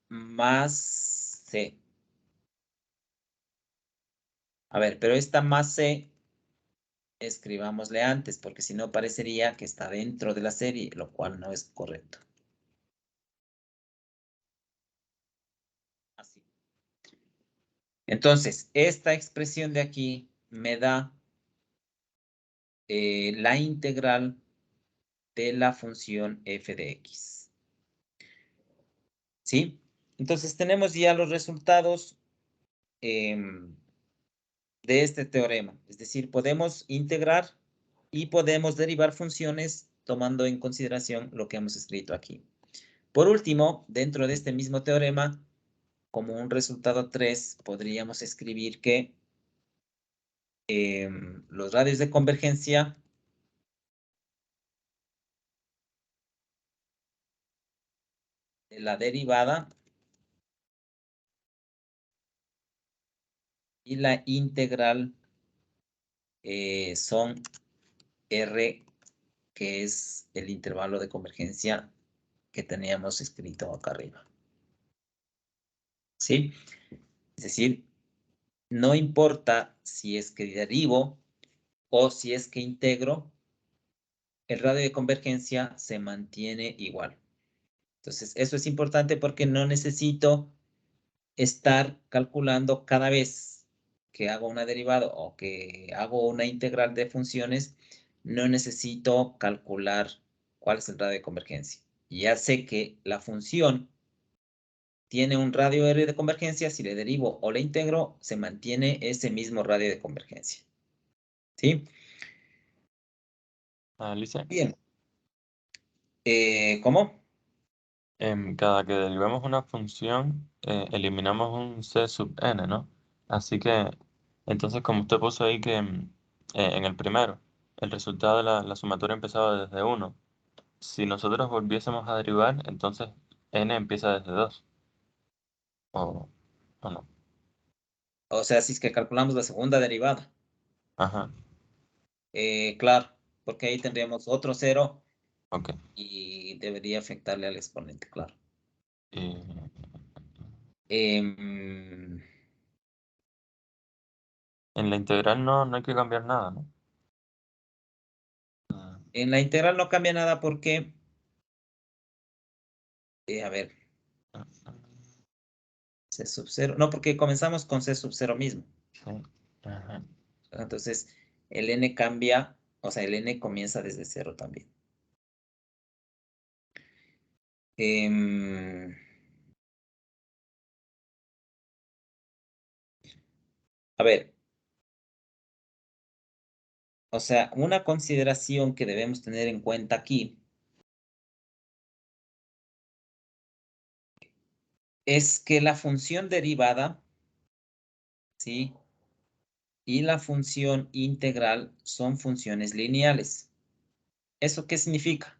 más c. A ver, pero esta más c, escribámosle antes, porque si no parecería que está dentro de la serie, lo cual no es correcto. Así. Entonces, esta expresión de aquí me da la integral de la función f de x. ¿Sí? Entonces, tenemos ya los resultados de este teorema. Es decir, podemos integrar y podemos derivar funciones tomando en consideración lo que hemos escrito aquí. Por último, dentro de este mismo teorema, como un resultado 3, podríamos escribir que los radios de convergencia de la derivada y la integral son R, que es el intervalo de convergencia que teníamos escrito acá arriba. ¿Sí? Es decir, no importa si es que derivo o si es que integro, el radio de convergencia se mantiene igual. Entonces, eso es importante porque no necesito estar calculando cada vez que hago una derivada o que hago una integral de funciones, no necesito calcular cuál es el radio de convergencia. Ya sé que la función tiene un radio R de convergencia, si le derivo o le integro, se mantiene ese mismo radio de convergencia. ¿Sí?
Alicia,
Bien. ¿Cómo?
cada que derivemos una función, eliminamos un c sub n, ¿no? Así que, entonces, como usted puso ahí que en el primero, el resultado de la sumatoria empezaba desde 1. Si nosotros volviésemos a derivar, entonces n empieza desde 2. ¿O no?
O sea, si es que calculamos la segunda derivada.
Ajá,
Claro, porque ahí tendríamos otro 0
ok.
y debería afectarle al exponente, claro.
Y
Em,
en la integral no hay que cambiar nada, ¿no?
en la integral no cambia nada porque, a ver, C sub 0, no, porque comenzamos con C sub 0 mismo.
Sí. Ajá.
Entonces, el n cambia, o sea, el n comienza desde 0 también. A ver, o sea, una consideración que debemos tener en cuenta aquí es que la función derivada, ¿sí? Y la función integral son funciones lineales. ¿Eso qué significa?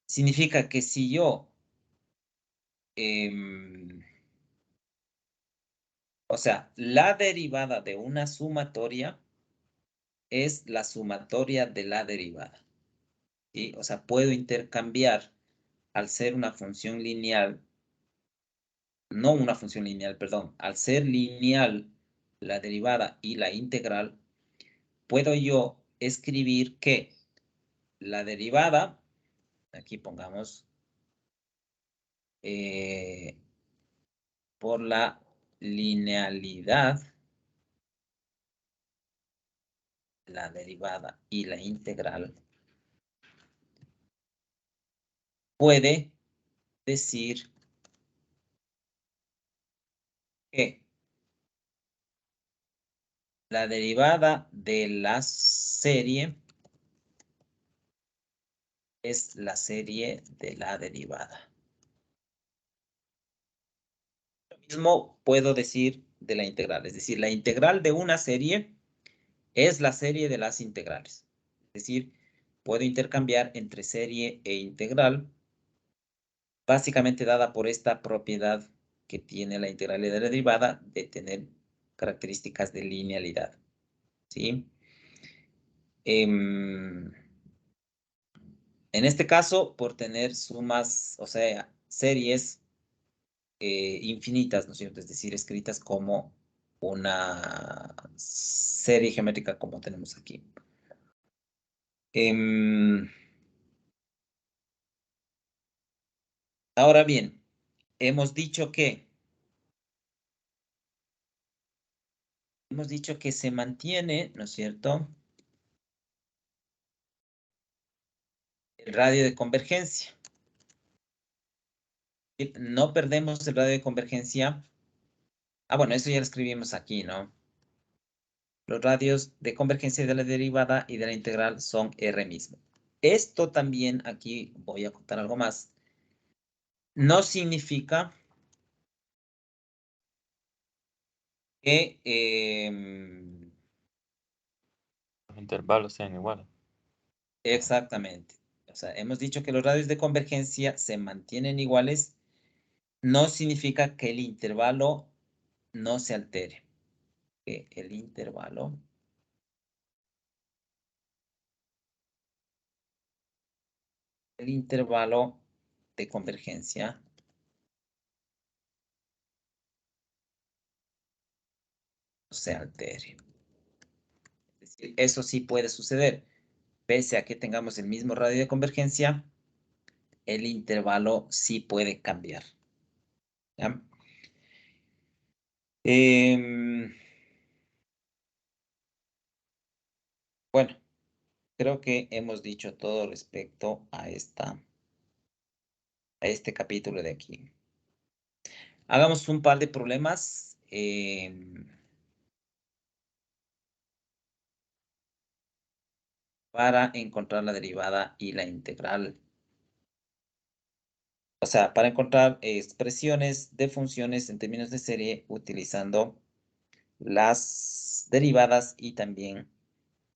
Significa que si yo, o sea, la derivada de una sumatoria es la sumatoria de la derivada, ¿sí? O sea, puedo intercambiar al ser una función lineal, no una función lineal, perdón, al ser lineal la derivada y la integral, puedo yo escribir que la derivada, aquí pongamos, por la linealidad, la derivada y la integral, puede decir que la derivada de la serie es la serie de la derivada. Lo mismo puedo decir de la integral, es decir, la integral de una serie es la serie de las integrales. Es decir, puedo intercambiar entre serie e integral, básicamente dada por esta propiedad que tiene la integral de la derivada de tener características de linealidad. ¿Sí? En este caso, por tener sumas, o sea, series infinitas, ¿no es cierto? Es decir, escritas como una serie geométrica como tenemos aquí. Ahora bien, hemos dicho que se mantiene, ¿no es cierto?, el radio de convergencia. No perdemos el radio de convergencia. Ah, bueno, eso ya lo escribimos aquí, ¿no? Los radios de convergencia de la derivada y de la integral son R mismo. Esto también, aquí voy a contar algo más, no significa que
Los intervalos sean iguales.
exactamente. O sea, hemos dicho que los radios de convergencia se mantienen iguales. No significa que el intervalo no se altere. Que el intervalo de convergencia no se altere. Es decir, eso sí puede suceder. Pese a que tengamos el mismo radio de convergencia, el intervalo sí puede cambiar. ¿Ya? Bueno, creo que hemos dicho todo respecto a este capítulo de aquí. Hagamos un par de problemas. Para encontrar la derivada y la integral. O sea, para encontrar expresiones de funciones en términos de serie utilizando las derivadas y también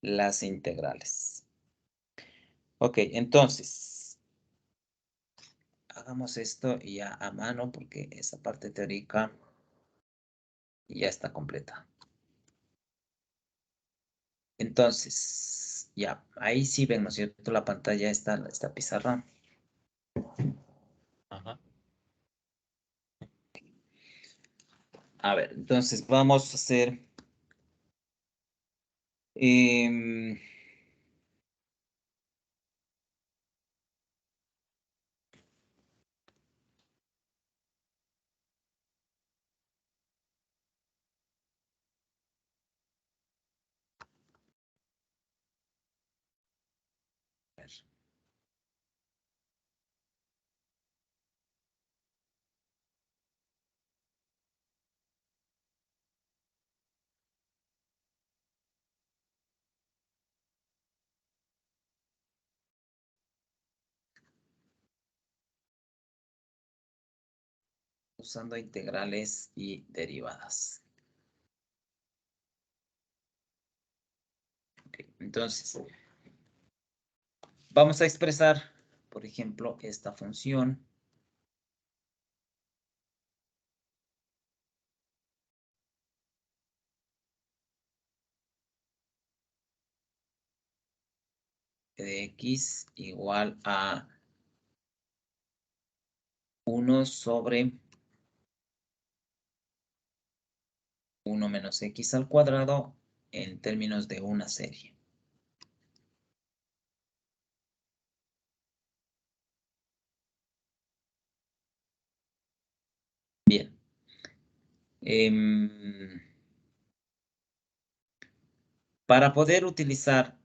las integrales. Ok, entonces, hagamos esto ya a mano porque esa parte teórica ya está completa. Entonces, ya, ahí sí ven, ¿no es cierto? La pantalla está, esta pizarra.
Ajá.
A ver, entonces vamos a hacer... usando integrales y derivadas. Okay, entonces, vamos a expresar, por ejemplo, esta función. De x igual a 1 sobre 1 menos x al cuadrado en términos de una serie. Bien. Para poder utilizar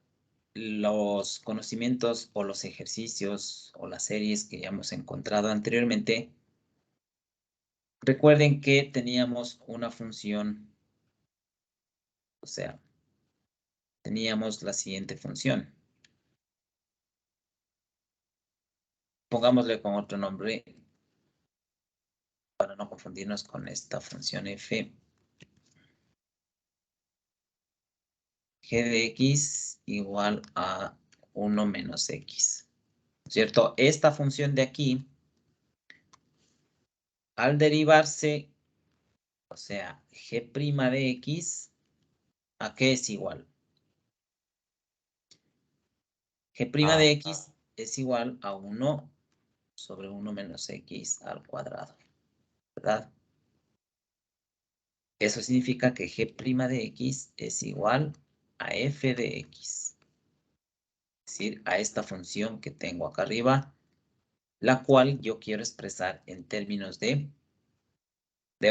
los conocimientos o los ejercicios o las series que ya hemos encontrado anteriormente, recuerden que teníamos una función, o sea, teníamos la siguiente función. Pongámosle con otro nombre para no confundirnos con esta función f. G de x igual a 1 menos x. ¿Cierto? Esta función de aquí, al derivarse, o sea, g' de x, ¿a qué es igual? G' de x es igual a 1 sobre 1 menos x al cuadrado, ¿verdad? Eso significa que g' de x es igual a f de x. Es decir, a esta función que tengo acá arriba, la cual yo quiero expresar en términos de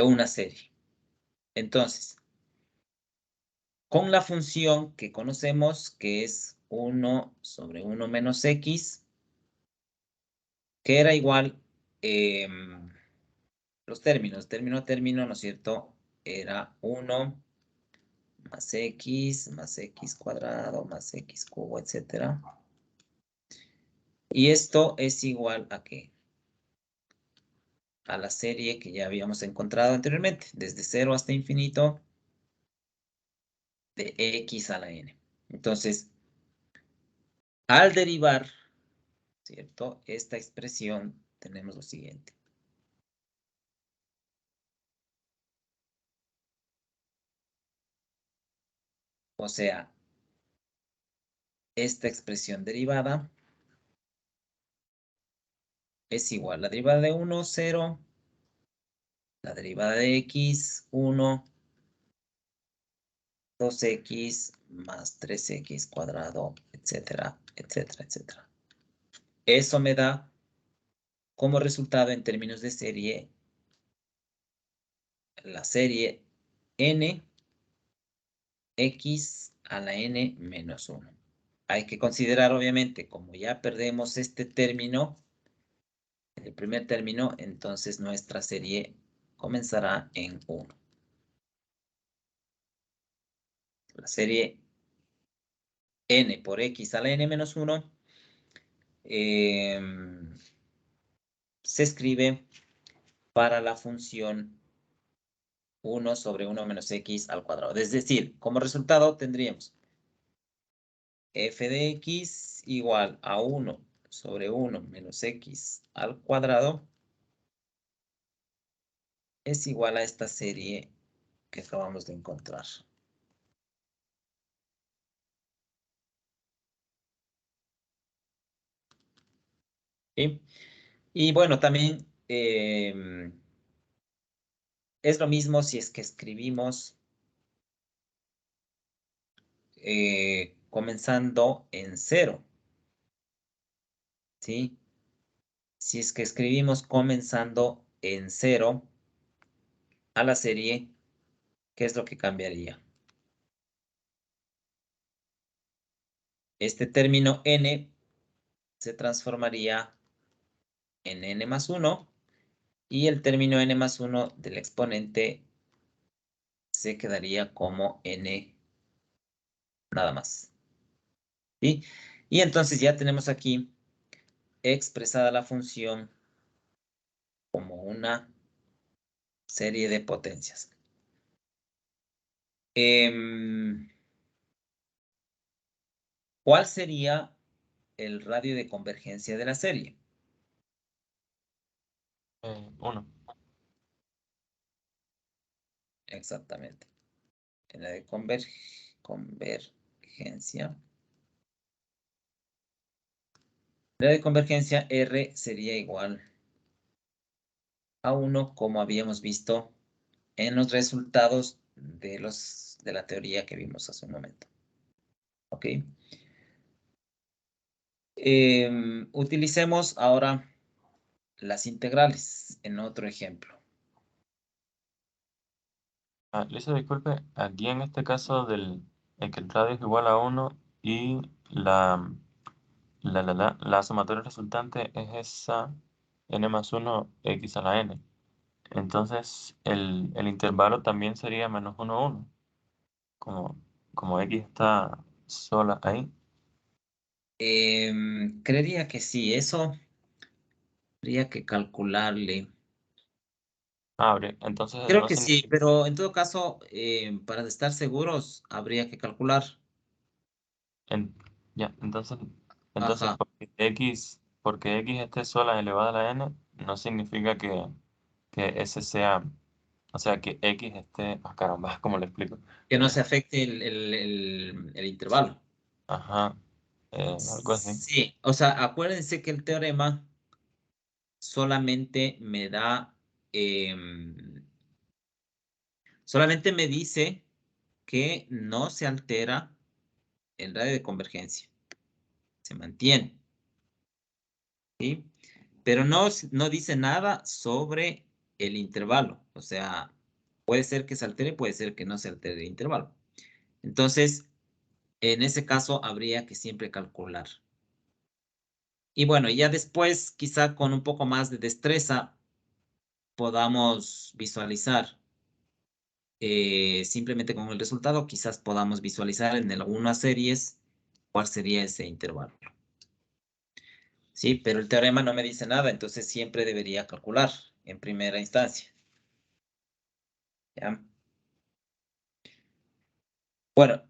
una serie. Entonces, con la función que conocemos, que es 1 sobre 1 menos x, que era igual, los términos, término, ¿no es cierto? Era 1 más x cuadrado, más x cubo, etcétera. Y esto es igual a ¿qué? A la serie que ya habíamos encontrado anteriormente, desde 0 hasta infinito, de x a la n. Entonces, al derivar, ¿cierto? Esta expresión, tenemos lo siguiente. O sea, esta expresión derivada es igual. La derivada de 1, 0. La derivada de x, 1. 2x más 3x cuadrado, etcétera, etcétera, etcétera. Eso me da como resultado en términos de serie, la serie n x a la n menos 1. Hay que considerar, obviamente, como ya perdemos este término, el primer término, entonces nuestra serie comenzará en 1. La serie n por x a la n menos 1 se escribe para la función 1 sobre 1 menos x al cuadrado. Es decir, como resultado tendríamos f de x igual a 1 sobre 1 menos x al cuadrado es igual a esta serie que acabamos de encontrar. ¿Sí? Y bueno, también es lo mismo si es que escribimos comenzando en 0. ¿Sí? Si es que escribimos comenzando en 0 a la serie, ¿qué es lo que cambiaría? Este término n se transformaría en n más 1 y el término n más 1 del exponente se quedaría como n nada más. ¿Sí? Y entonces ya tenemos aquí expresada la función como una serie de potencias. ¿Cuál sería el radio de convergencia de la serie?
1.
Exactamente. En la de convergencia. La de convergencia R sería igual a 1, como habíamos visto en los resultados de la teoría que vimos hace un momento. ¿Ok? Utilicemos ahora las integrales en otro ejemplo.
Lisa, disculpe, aquí en este caso en que el radio es igual a 1 y la sumatoria resultante es esa n más 1 x a la n. Entonces, el intervalo también sería menos 1, 1. Como x está sola ahí.
Creería que sí, eso habría que calcularle.
Abre. Entonces,
Creo
no
que sí,
significa.
pero en todo caso, para estar seguros, habría que calcular.
en- ya, entonces
Ajá,
porque x esté sola elevada a la n, no significa que ese sea, o sea, que x esté, caramba, ¿cómo le explico?
que no se
Eh,
afecte el intervalo.
ajá, algo así.
Sí, o sea, acuérdense que el teorema solamente me da, solamente me dice que no se altera el radio de convergencia, se mantiene, ¿sí? Pero no dice nada sobre el intervalo, o sea, puede ser que se altere, puede ser que no se altere el intervalo. Entonces, en ese caso, habría que siempre calcular. Y bueno, ya después, quizá con un poco más de destreza, podamos visualizar simplemente con el resultado, quizás podamos visualizar en algunas series cuál sería ese intervalo. Sí, pero el teorema no me dice nada, entonces siempre debería calcular en primera instancia. ¿Ya? Bueno,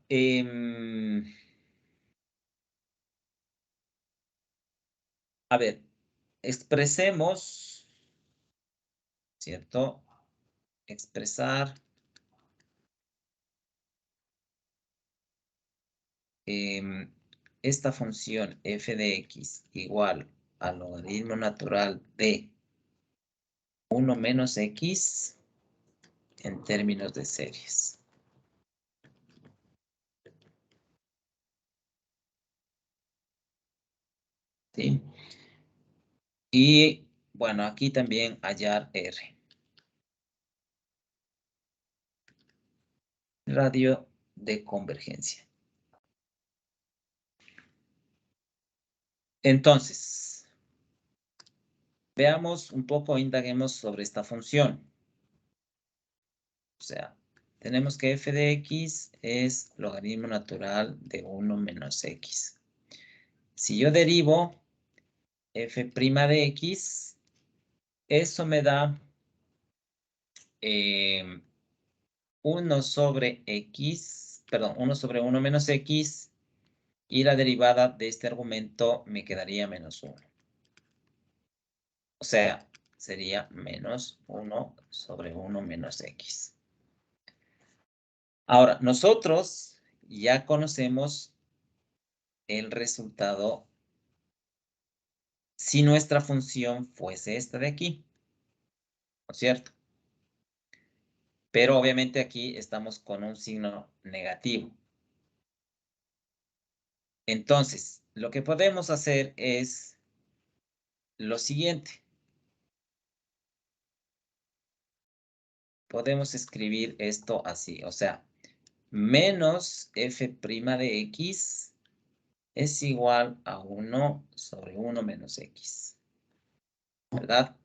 a ver, expresemos, ¿cierto? Expresar esta función f de x igual al logaritmo natural de 1 menos x en términos de series. ¿Sí? Y Bueno, aquí también hallar R. Radio de convergencia. Entonces, veamos un poco, indaguemos sobre esta función. O sea, tenemos que f de x es logaritmo natural de 1 menos x. Si yo derivo f' de x, eso me da 1 sobre x, perdón, 1 sobre 1 menos x, y la derivada de este argumento me quedaría menos 1. O sea, sería menos 1 sobre 1 menos x. Ahora, nosotros ya conocemos el resultado si nuestra función fuese esta de aquí, ¿no es cierto? Pero obviamente aquí estamos con un signo negativo. Entonces, lo que podemos hacer es lo siguiente. Podemos escribir esto así, o sea, menos f' de x es igual a 1 sobre 1 menos x, ¿verdad?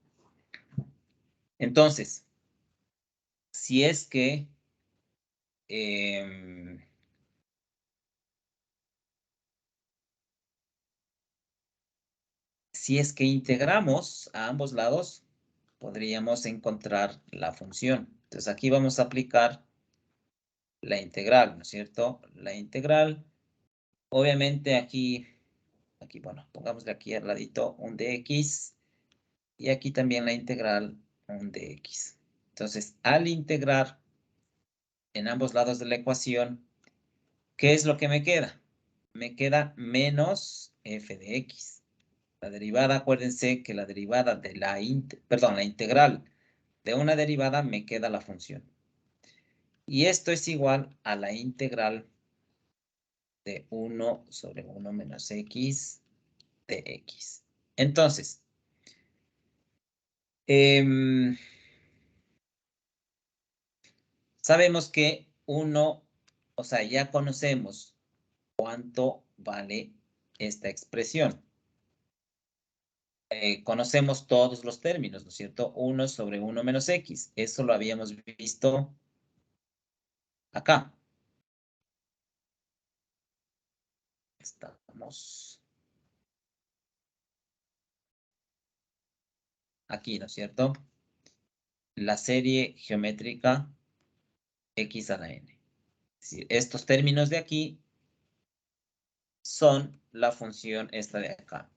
Entonces, si es que integramos a ambos lados, podríamos encontrar la función. Entonces, aquí vamos a aplicar la integral, ¿no es cierto? La integral, obviamente aquí, bueno, pongámosle aquí al ladito un dx, y aquí también la integral un dx. Entonces, al integrar en ambos lados de la ecuación, ¿qué es lo que me queda? Me queda menos f de x. La derivada, acuérdense que la derivada de la integral de una derivada me queda la función. Y esto es igual a la integral de 1 sobre 1 menos x de x. Entonces, sabemos que 1, o sea, ya conocemos cuánto vale esta expresión. Conocemos todos los términos, ¿no es cierto? 1 sobre 1 menos x. Eso lo habíamos visto acá. Estamos aquí, ¿no es cierto? La serie geométrica x a la n. Es decir, estos términos de aquí son la función esta de acá.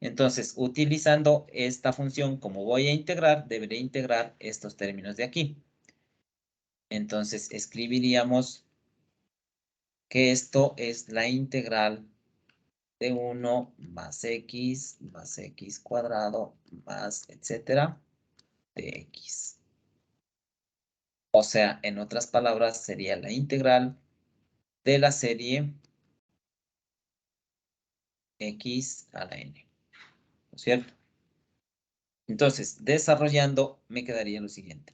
Entonces, utilizando esta función, como voy a integrar, deberé integrar estos términos de aquí. Entonces, escribiríamos que esto es la integral de 1 más x cuadrado más etcétera de x. O sea, en otras palabras, sería la integral de la serie x a la n, ¿no es cierto? Entonces, desarrollando, me quedaría lo siguiente.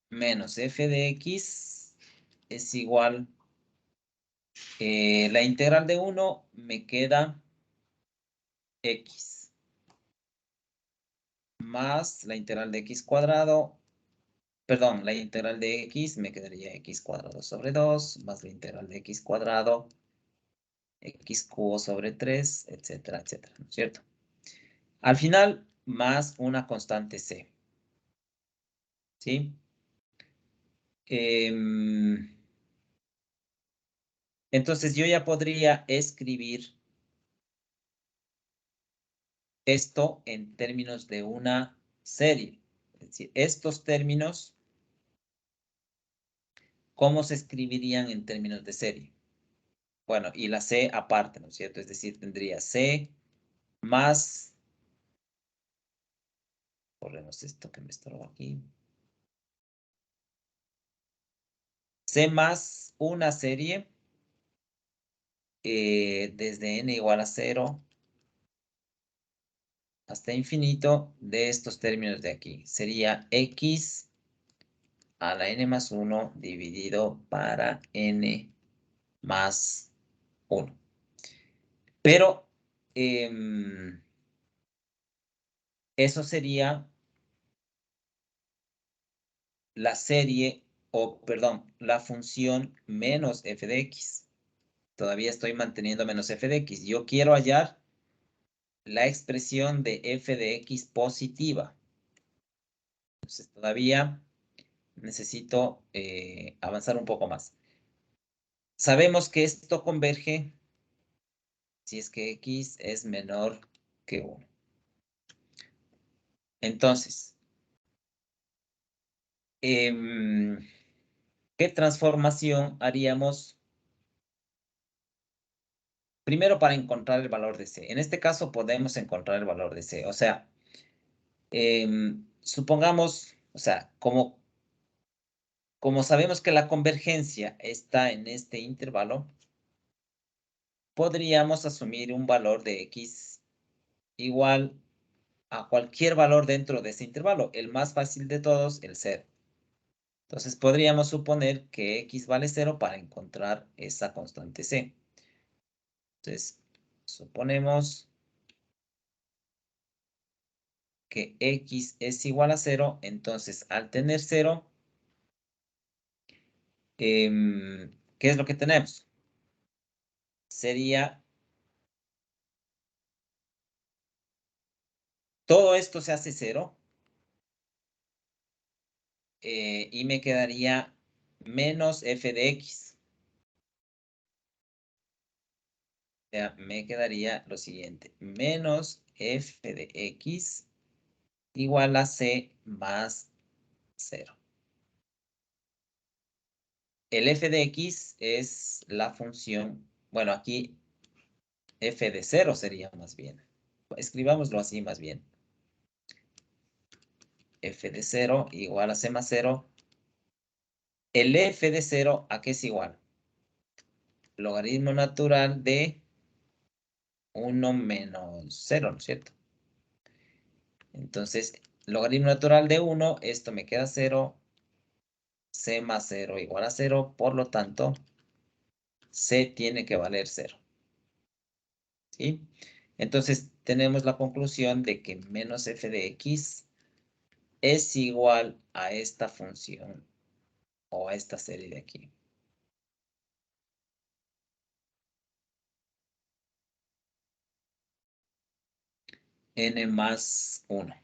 Menos f de x es igual, la integral de 1 me queda x, más la integral de x cuadrado, perdón, la integral de x me quedaría x cuadrado sobre 2, más la integral de x cuadrado, x cubo sobre 3, etcétera, etcétera, ¿no es cierto? Al final, más una constante c. ¿Sí? Entonces, yo ya podría escribir esto en términos de una serie. Es decir, estos términos, ¿cómo se escribirían en términos de serie? Bueno, y la c aparte, ¿no es cierto? Es decir, tendría c más, corremos esto que me estorba aquí, c más una serie desde n igual a 0 hasta infinito de estos términos de aquí. Sería x a la n más 1 dividido para n más 1. Pero eso sería la serie, o perdón, la función menos f de x. Todavía estoy manteniendo menos f de x. Yo quiero hallar la expresión de f de x positiva. Entonces todavía necesito avanzar un poco más. Sabemos que esto converge si es que x es menor que 1. Entonces, ¿qué transformación haríamos? Primero para encontrar el valor de c. En este caso podemos encontrar el valor de c. O sea, supongamos, o sea, como sabemos que la convergencia está en este intervalo, podríamos asumir un valor de x igual a cualquier valor dentro de ese intervalo. El más fácil de todos, el 0. Entonces podríamos suponer que x vale 0 para encontrar esa constante c. Entonces, suponemos que x es igual a 0. Entonces, al tener 0, ¿qué es lo que tenemos? Sería, todo esto se hace 0. Y me quedaría menos f de x. O sea, me quedaría lo siguiente. Menos f de x igual a c más 0. El f de x es la función, bueno, aquí f de 0 sería más bien. Escribámoslo así más bien. F de 0 igual a c más 0. El f de 0, ¿a qué es igual? Logaritmo natural de 1 menos 0, ¿no es cierto? Entonces, logaritmo natural de 1, esto me queda 0. C más 0 igual a 0, por lo tanto, C tiene que valer 0. ¿Sí? Entonces, tenemos la conclusión de que menos f de x es igual a esta función o a esta serie de aquí. N más 1.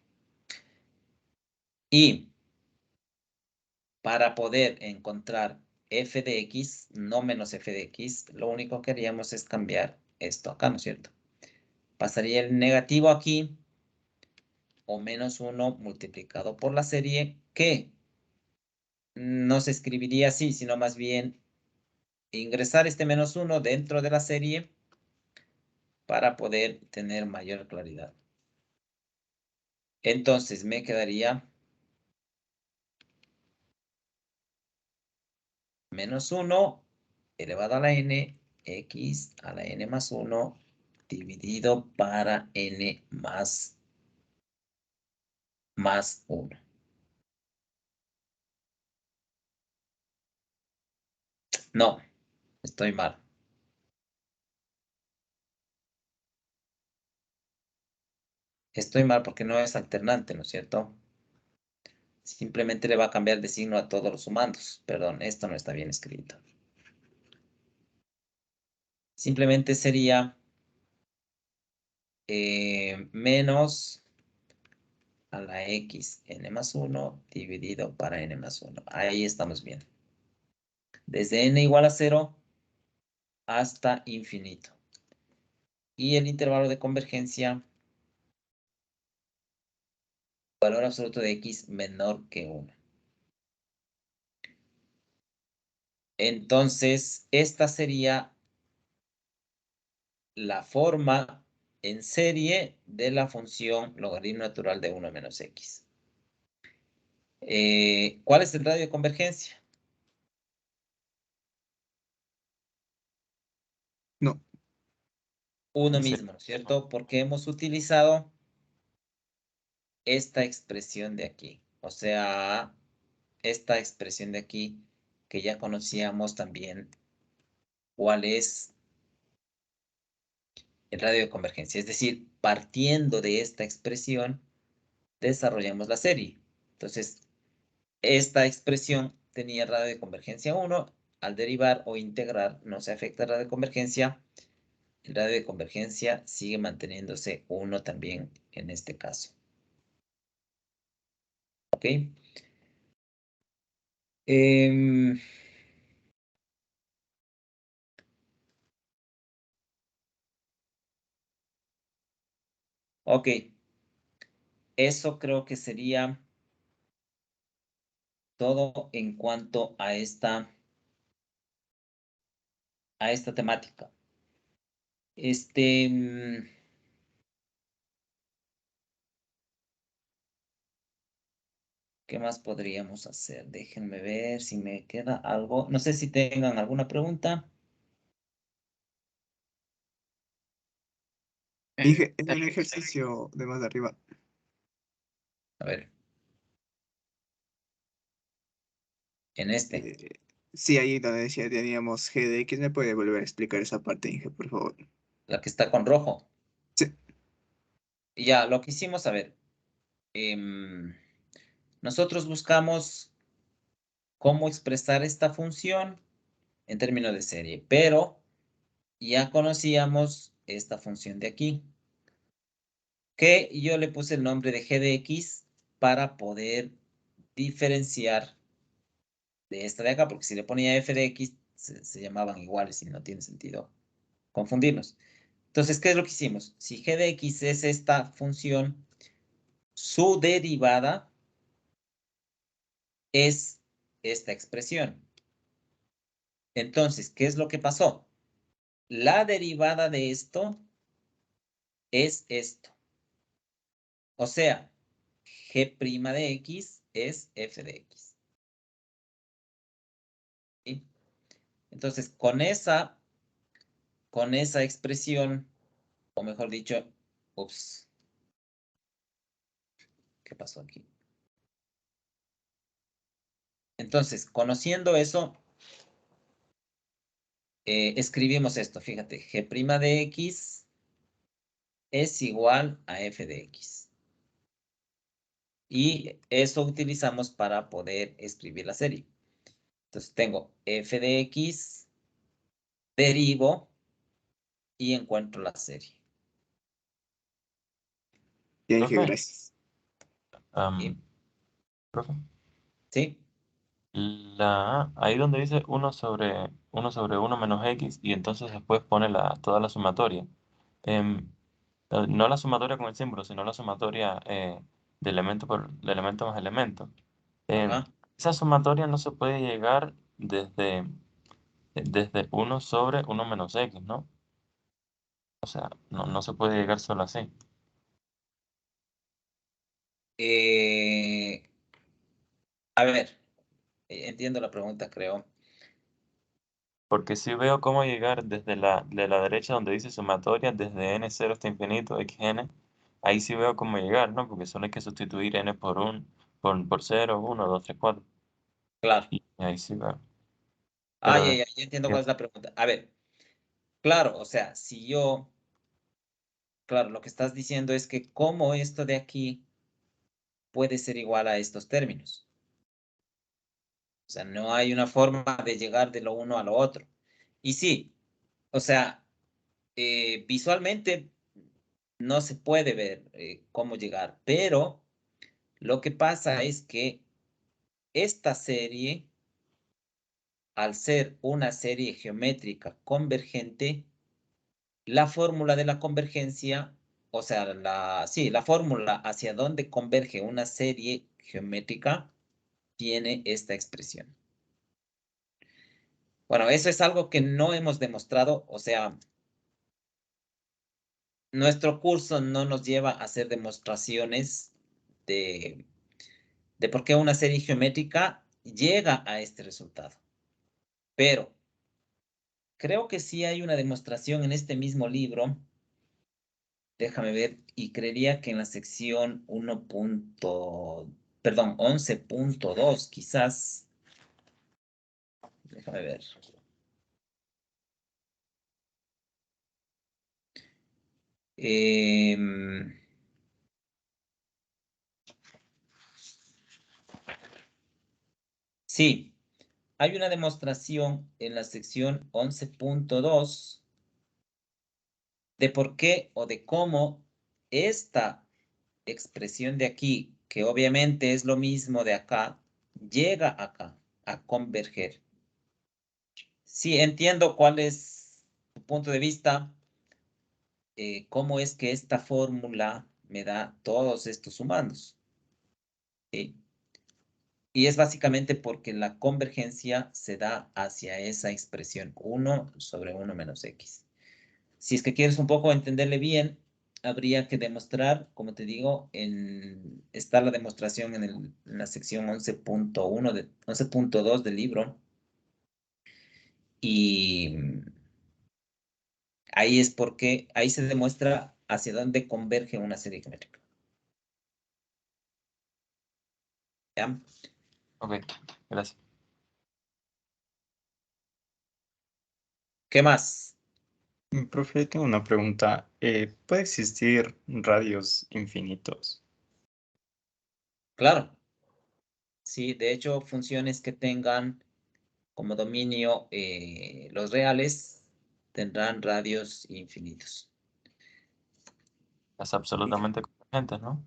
Y para poder encontrar f de x, no menos f de x, lo único que haríamos es cambiar esto acá, ¿no es cierto? Pasaría el negativo aquí, o menos 1 multiplicado por la serie, que no se escribiría así, sino más bien ingresar este menos 1 dentro de la serie para poder tener mayor claridad. Entonces me quedaría menos 1 elevado a la n, x a la n más 1 dividido para n más 1. No, estoy mal. Estoy mal porque no es alternante, ¿no es cierto? Simplemente le va a cambiar de signo a todos los sumandos. Perdón, esto no está bien escrito. Simplemente sería menos a la x n más 1 dividido para n más 1. Ahí estamos bien. Desde n igual a 0 hasta infinito. Y el intervalo de convergencia, valor absoluto de x menor que 1. Entonces, esta sería la forma en serie de la función logaritmo natural de 1 menos x. ¿Cuál es el radio de convergencia?
No,
1
Sí.
mismo, ¿no es cierto? Porque hemos utilizado esta expresión de aquí. O sea, esta expresión de aquí que ya conocíamos también cuál es el radio de convergencia. Es decir, partiendo de esta expresión, desarrollamos la serie. Entonces, esta expresión tenía radio de convergencia 1. Al derivar o integrar no se afecta el radio de convergencia. El radio de convergencia sigue manteniéndose 1 también en este caso. ¿Ok? Ok. Eso creo que sería todo en cuanto a esta temática. ¿Qué más podríamos hacer? Déjenme ver si me queda algo. No sé si tengan alguna pregunta.
En el ejercicio de más arriba.
A ver. En este.
Sí, ahí donde decía teníamos G de X, ¿me puede volver a explicar esa parte, Inge, por favor?
La que está con rojo.
Sí.
Ya, lo que hicimos, a ver. Nosotros buscamos cómo expresar esta función en términos de serie, pero ya conocíamos esta función de aquí, que yo le puse el nombre de g de x para poder diferenciar de esta de acá, porque si le ponía f de x, se llamaban iguales y no tiene sentido confundirnos. Entonces, ¿qué es lo que hicimos? Si g de x es esta función, su derivada es esta expresión. Entonces, ¿qué es lo que pasó? La derivada de esto es esto. O sea, g' de x es f de x. ¿Sí? Entonces, con esa expresión, o mejor dicho, ups, ¿qué pasó aquí? Entonces, conociendo eso, escribimos esto, fíjate, g' de x es igual a f de x. Y eso utilizamos para poder escribir la serie. Entonces, tengo f de x, derivo y encuentro la serie.
Ya, Inge,
Profe,
gracias.
¿Sí?
profe,
¿Sí?
ahí donde dice 1 sobre 1 menos x y entonces después pone toda la sumatoria. Em, no la sumatoria con el símbolo, sino la sumatoria de elemento más elemento.
Ajá.
Esa sumatoria no se puede llegar desde 1 sobre 1 menos x, ¿no? O sea, no se puede llegar solo así.
A ver, entiendo la pregunta, creo.
Porque si veo cómo llegar de la derecha donde dice sumatoria, desde n0 hasta infinito, xn, ahí sí veo cómo llegar, ¿no? Porque solo hay que sustituir n por 0, 1, 2, 3, 4.
Claro.
Y ahí sí veo.
Ah,
Pero
ya entiendo cuál es la pregunta. A ver, claro, o sea, si yo, claro, lo que estás diciendo es que cómo esto de aquí puede ser igual a estos términos. O sea, no hay una forma de llegar de lo uno a lo otro. Y sí, o sea, visualmente no se puede ver cómo llegar, pero lo que pasa es que esta serie, al ser una serie geométrica convergente, la fórmula de la convergencia, o sea, la fórmula hacia dónde converge una serie geométrica tiene esta expresión. Bueno, eso es algo que no hemos demostrado, o sea, nuestro curso no nos lleva a hacer demostraciones de, de por qué una serie geométrica llega a este resultado. Pero creo que sí hay una demostración en este mismo libro Déjame ver, y creería que en la sección 11.2 quizás. Déjame ver. Sí, hay una demostración en la sección 11.2 de por qué o de cómo esta expresión de aquí, que obviamente es lo mismo de acá, llega acá a converger. Sí, entiendo cuál es tu punto de vista, cómo es que esta fórmula me da todos estos sumandos. ¿Sí? Y es básicamente porque la convergencia se da hacia esa expresión 1 sobre 1 menos x. Si es que quieres un poco entenderle bien, habría que demostrar, como te digo, está la demostración en la sección 11.1 de 11.2 del libro. Y ahí es porque ahí se demuestra hacia dónde converge una serie geométrica. ¿Ya?
Ok, gracias.
¿Qué más?
Profe, tengo una pregunta. ¿Puede existir radios infinitos?
Claro. Sí, de hecho, funciones que tengan como dominio los reales tendrán radios infinitos.
Es absolutamente convergente, ¿no?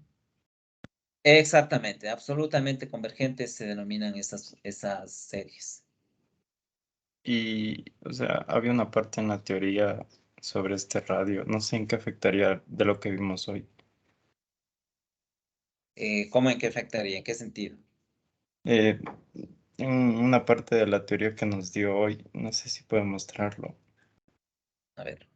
Exactamente, absolutamente convergentes se denominan esas series.
Y, o sea, había una parte en la teoría sobre este radio. No sé en qué afectaría de lo que vimos hoy.
¿Cómo en qué afectaría? ¿En qué sentido?
Eh, en una parte de la teoría que nos dio hoy, no sé si puede mostrarlo.
A ver.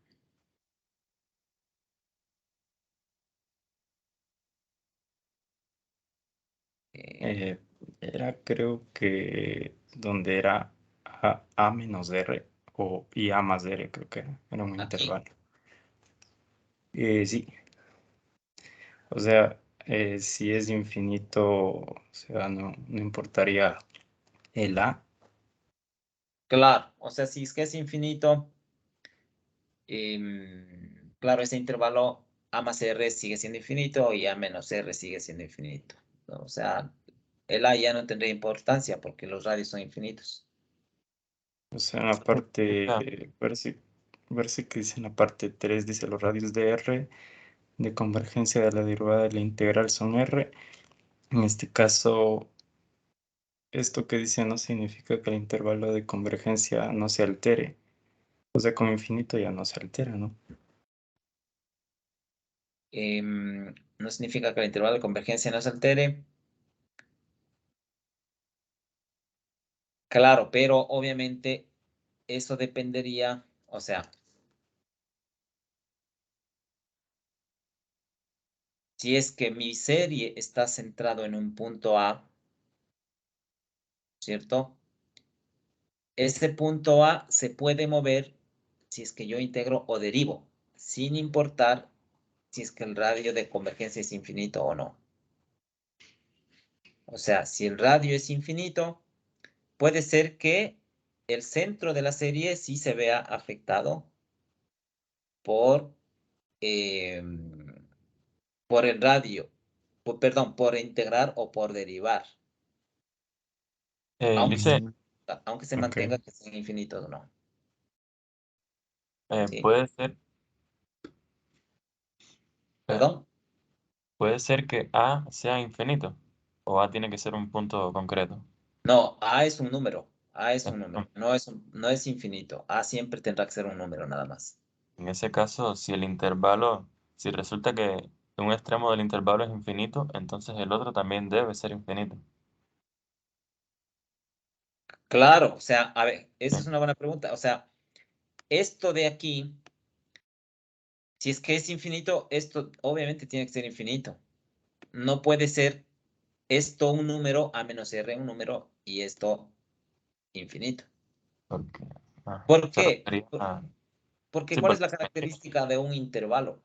Eh, Era, creo que, donde era A menos R o y A más R, creo que era un
Aquí.
intervalo. Sí, o sea, si es infinito, o sea, no importaría el A.
Claro, o sea, si es que es infinito, claro, ese intervalo A más R sigue siendo infinito y A menos R sigue siendo infinito, ¿no? O sea, el A ya no tendría importancia porque los radios son infinitos.
O sea, en la
Significa,
parte, parece que dice en la parte 3 dice los radios de R de convergencia de la derivada de la integral son R. En este caso, esto que dice no significa que el intervalo de convergencia no se altere. O sea, con infinito ya no se altera, ¿no?
No significa que el intervalo de convergencia no se altere. Claro, pero obviamente eso dependería, o sea, si es que mi serie está centrado en un punto A, ¿cierto? Ese punto A se puede mover si es que yo integro o derivo, sin importar si es que el radio de convergencia es infinito o no. O sea, si el radio es infinito, puede ser que el centro de la serie sí se vea afectado por, por el radio, perdón, por integrar o por derivar, aunque se,
dice,
aunque se
Ok.
mantenga que sean infinitos o no. ¿Sí?
puede ser, eh,
¿Perdón?
puede ser que A sea infinito o A tiene que ser un punto concreto.
No, A es un número. A es
Eh,
un número. No es infinito. A siempre tendrá que ser un número nada más.
En ese caso, si el intervalo, si resulta que un extremo del intervalo es infinito, entonces el otro también debe ser infinito.
Claro, o sea, a ver, esa
¿Sí?
es una buena pregunta. O sea, esto de aquí, si es que es infinito, esto obviamente tiene que ser infinito. No puede ser esto un número, A menos R un número y esto infinito.
Porque
¿Por
se
qué?
refería a...
Porque
Sí,
¿cuál es
porque
la característica de un intervalo?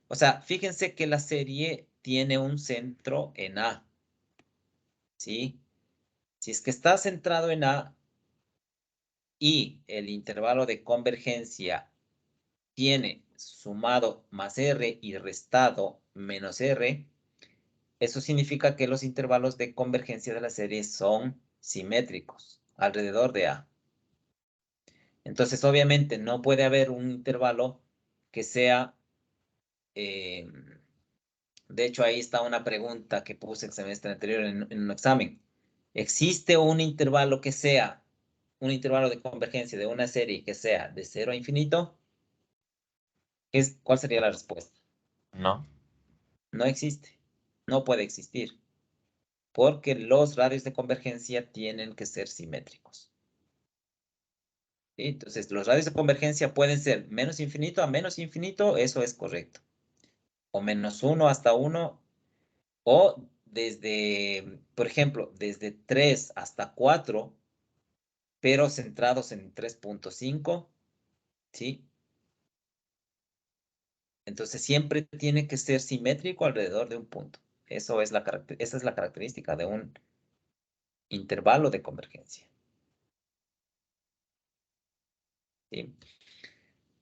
O sea, fíjense que la serie tiene un centro en A. ¿Sí? Si es que está centrado en A y el intervalo de convergencia tiene sumado más R y restado menos R, eso significa que los intervalos de convergencia de la serie son simétricos alrededor de A. Entonces, obviamente, no puede haber un intervalo que sea... de hecho, ahí está una pregunta que puse el semestre anterior en un examen. ¿Existe un intervalo que sea un intervalo de convergencia de una serie que sea de 0 a infinito? ¿Cuál sería la respuesta?
No.
No existe. No puede existir. Porque los radios de convergencia tienen que ser simétricos. ¿Sí? Entonces, los radios de convergencia pueden ser menos infinito a menos infinito, eso es correcto. O menos 1 hasta 1, o desde, por ejemplo, desde 3 hasta 4, pero centrados en 3.5, ¿sí? Entonces, siempre tiene que ser simétrico alrededor de un punto. Esa es la característica de un intervalo de convergencia. ¿Sí?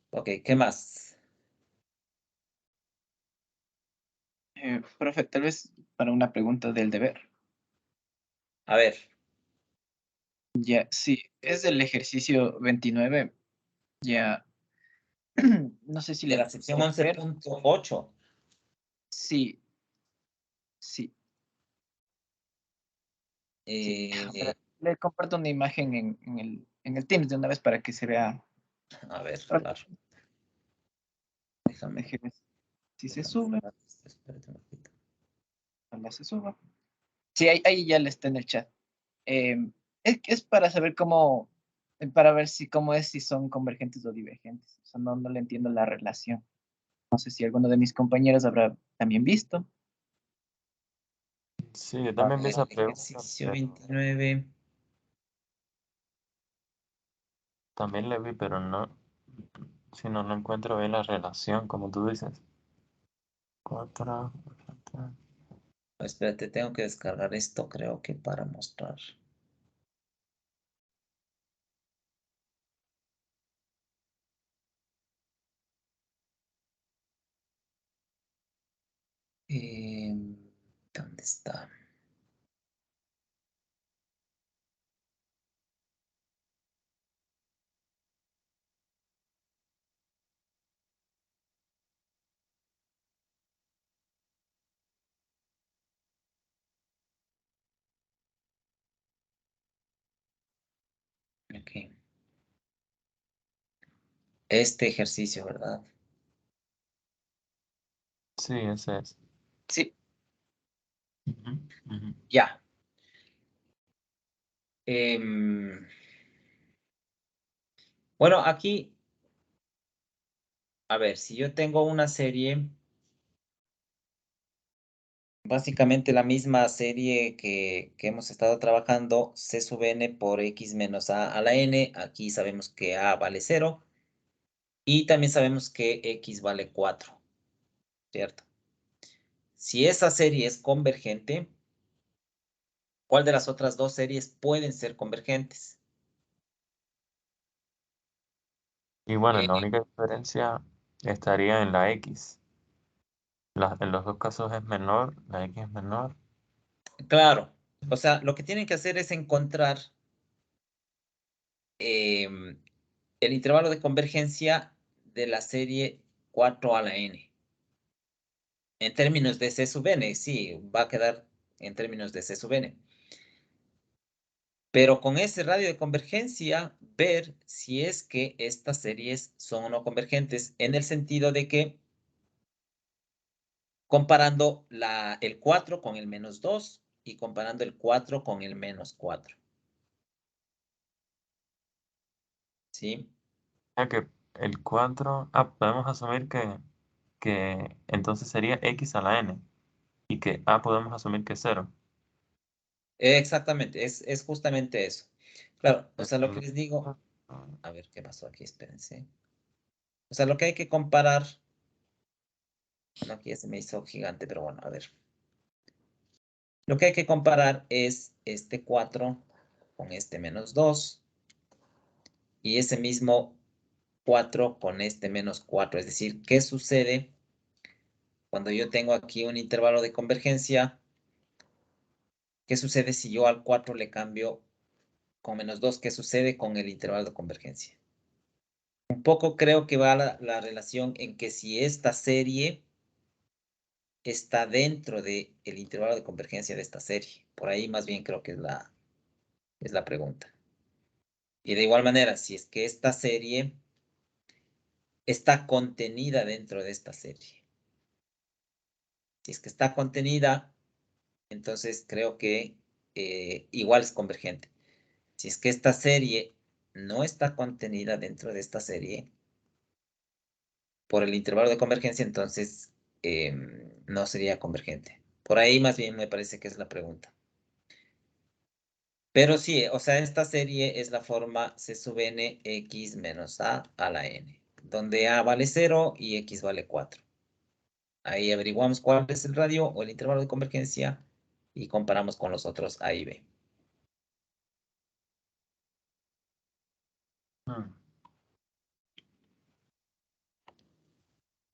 Ok, ¿qué más?
Profe, tal vez para una pregunta del deber.
A ver,
Ya, sí, es del ejercicio 29. Ya, no sé si
de
le
la sección
puedo ver.
11.8.
Sí, sí. Le comparto una imagen en el Teams de una vez para que se vea.
A ver,
Ah,
claro. Déjame.
déjeme, si se sube,
Espérate un poquito.
ojalá se suba. Sí, ahí ya le está en el chat. Es para saber cómo, para ver si son convergentes o divergentes. O sea, no le entiendo la relación. No sé si alguno de mis compañeros habrá también visto.
Sí, yo
A
también vi
ver,
esa pregunta,
ejercicio
pero
29.
también le vi, pero no, si no, no encuentro bien la relación, como tú dices. 4,
Espérate, tengo que descargar esto, creo que para mostrar. ¿Dónde está? Ok. Este ejercicio, ¿verdad?
sí, ese es.
Sí,
Ujú, ujú.
ya. Em, bueno, aquí, a ver, si yo tengo una serie, básicamente la misma serie que hemos estado trabajando, C sub n por x menos a la n, aquí sabemos que a vale 0, y también sabemos que x vale 4, ¿cierto? Si esa serie es convergente, ¿cuál de las otras dos series pueden ser convergentes?
Y bueno,
Eh,
la única diferencia estaría en la X. En los dos casos es menor, la X es menor.
Claro, o sea, lo que tienen que hacer es encontrar el intervalo de convergencia de la serie 4 a la n. En términos de C sub n, sí, va a quedar en términos de C sub n. Pero con ese radio de convergencia, ver si es que estas series son o no convergentes, en el sentido de que comparando el 4 con el menos 2 y comparando el 4 con el menos 4. ¿Sí?
Ya que el 4, podemos asumir que entonces sería X a la N y que A podemos asumir que es 0.
Exactamente, es justamente eso. Claro, o sea, lo que les digo, a ver qué pasó aquí, espérense. O sea, lo que hay que comparar Bueno, aquí ya se me hizo gigante, pero bueno, a ver. Lo que hay que comparar es este 4 con este menos 2. Y ese mismo 4 con este menos 4. Es decir, ¿qué sucede cuando yo tengo aquí un intervalo de convergencia? ¿Qué sucede si yo al 4 le cambio con menos 2? ¿Qué sucede con el intervalo de convergencia? Un poco creo que va la relación en que si esta serie está dentro del intervalo de convergencia de esta serie. Por ahí más bien creo que es la pregunta. Y de igual manera, si es que esta serie está contenida dentro de esta serie. Si es que está contenida, entonces creo que igual es convergente. Si es que esta serie no está contenida dentro de esta serie, por el intervalo de convergencia, entonces no sería convergente. Por ahí más bien me parece que es la pregunta. Pero sí, o sea, esta serie es la forma C sub n x menos a la n, donde a vale 0 y x vale 4. Ahí averiguamos cuál es el radio o el intervalo de convergencia y comparamos con los otros a y b.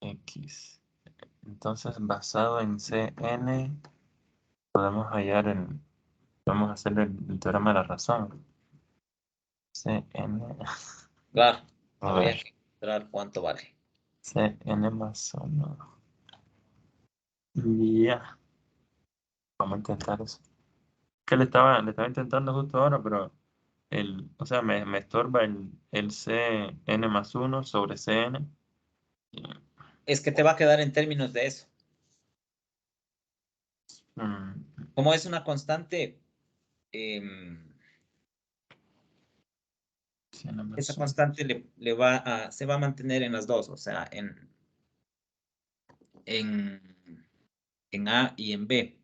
X. Entonces, basado en Cn, podemos vamos a hacer el teorema de la razón. Cn,
Claro,
a
habría
ver,
que encontrar cuánto vale.
Cn más 1. Ya. Vamos a intentar eso. Que le estaba intentando justo ahora, pero o sea, me estorba el Cn más 1 sobre Cn.
Es que te va a quedar en términos de eso. Como es una constante,
Cn más
esa
1.
constante se va a mantener en las dos, o sea, en A y en B.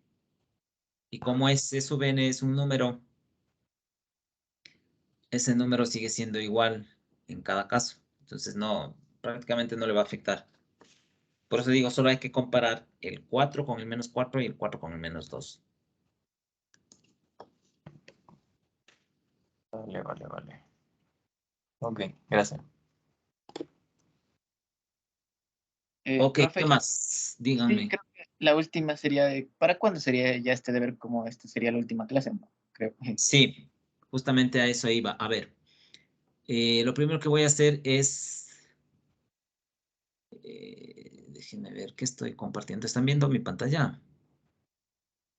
Y como es C sub n es un número, ese número sigue siendo igual en cada caso. Entonces prácticamente no le va a afectar. Por eso digo, solo hay que comparar el 4 con el menos 4 y el 4 con el menos 2.
Vale. Ok, gracias.
Ok,
Profe,
¿qué más?
sí,
Díganme.
creo que la última sería ¿para cuándo sería ya este deber? Como esta sería la última clase, ¿no? Creo.
Sí, justamente a eso iba. A ver, lo primero que voy a hacer es... déjenme ver qué estoy compartiendo. ¿Están viendo mi pantalla?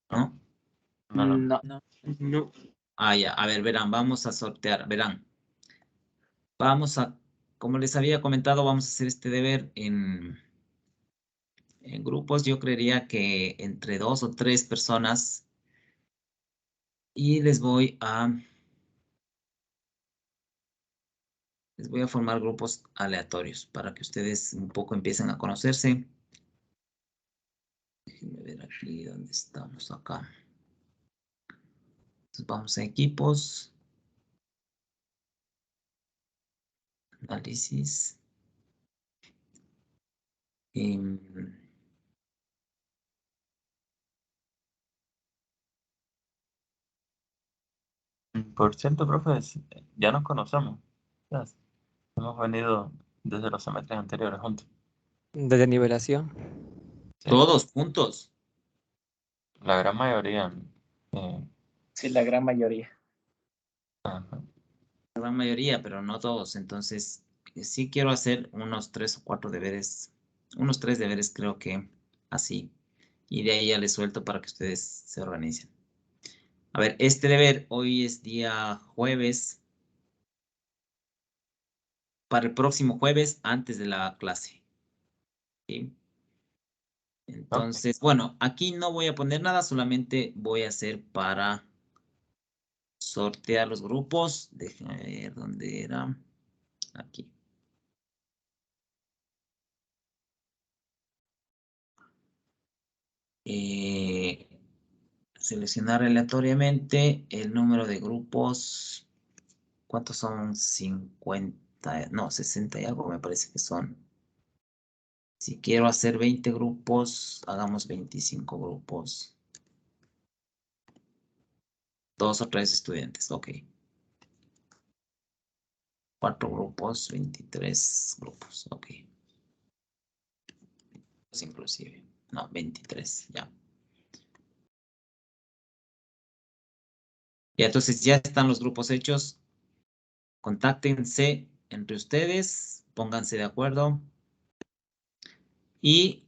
¿No?
No.
No.
Ah, ya. A ver, verán, vamos a sortear. Verán. Vamos a, como les había comentado, vamos a hacer este deber en grupos. Yo creería que entre 2 o 3 personas. Y les voy a formar grupos aleatorios para que ustedes un poco empiecen a conocerse. Déjenme ver aquí dónde estamos acá. Entonces vamos a equipos. Análisis.
Por cierto, profe, ya nos conocemos. Ya, hemos venido desde los semestres anteriores juntos.
Desde nivelación.
Sí,
Todos juntos.
la gran mayoría. eh,
Sí, la gran mayoría.
ajá.
La gran mayoría, pero no todos. Entonces, sí quiero hacer unos 3 o 4 deberes. Unos 3 deberes creo que así. Y de ahí ya les suelto para que ustedes se organicen. A ver, este deber hoy es día jueves. Para el próximo jueves antes de la clase. ¿Sí? Entonces, bueno, aquí no voy a poner nada, solamente voy a hacer para sortear los grupos. Déjenme ver dónde era. Aquí. Seleccionar aleatoriamente el número de grupos. ¿Cuántos son? 50, no, 60 y algo me parece que son. Si quiero hacer 20 grupos, hagamos 25 grupos. 2 o 3 estudiantes, ok. 4 grupos, 23 grupos, ok. Inclusive, no, 23, ya. Y entonces ya están los grupos hechos. Contáctense entre ustedes, pónganse de acuerdo. Y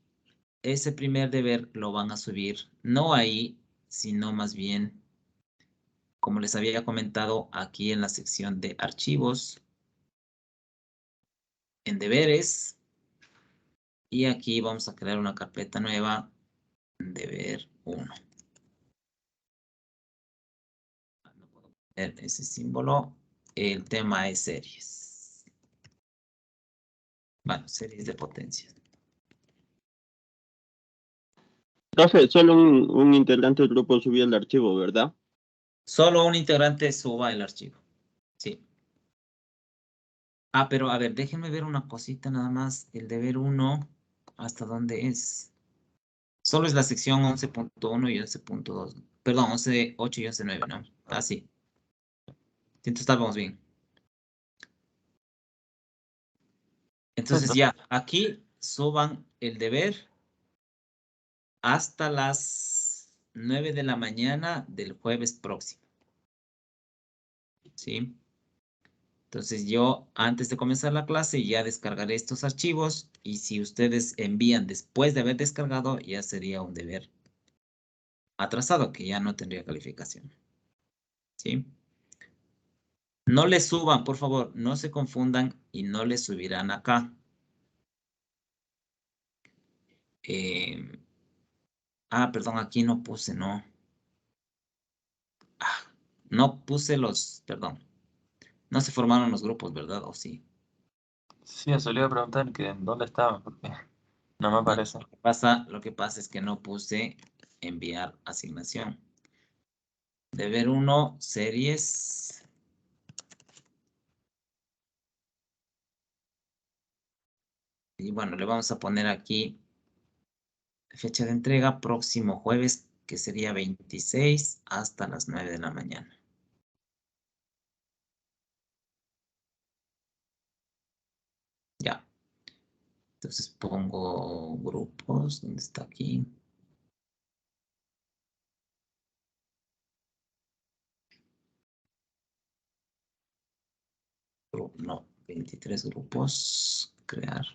ese primer deber lo van a subir, no ahí, sino más bien, como les había comentado, aquí en la sección de archivos, en deberes. Y aquí vamos a crear una carpeta nueva, deber 1. No puedo poner ese símbolo. El tema es series. Bueno, series de potencia.
Profe, solo un integrante del grupo subió el archivo, ¿verdad?
Solo un integrante suba el archivo. Sí. Ah, pero a ver, déjenme ver una cosita nada más. El deber 1, ¿hasta dónde es? Solo es la sección 11.1 y 11.2. Perdón, 11.8 y 11.9, ¿no? Ah, sí. Entonces estábamos bien. Entonces ya, aquí suban el deber hasta las 9 de la mañana del jueves próximo. ¿Sí? Entonces yo, antes de comenzar la clase, ya descargaré estos archivos y si ustedes envían después de haber descargado, ya sería un deber atrasado, que ya no tendría calificación. ¿Sí? No le suban, por favor, no se confundan y no le subirán acá. Perdón, aquí no puse, no. No puse perdón. No se formaron los grupos, ¿verdad? ¿O sí?
Sí, eso le iba a preguntar que dónde estaba, porque no me aparece.
Lo que pasa es que no puse enviar asignación. Deber 1, series. Y bueno, le vamos a poner aquí fecha de entrega próximo jueves, que sería 26 hasta las 9 de la mañana. Ya. Entonces pongo grupos. ¿Dónde está aquí? No, 23 grupos. Crear.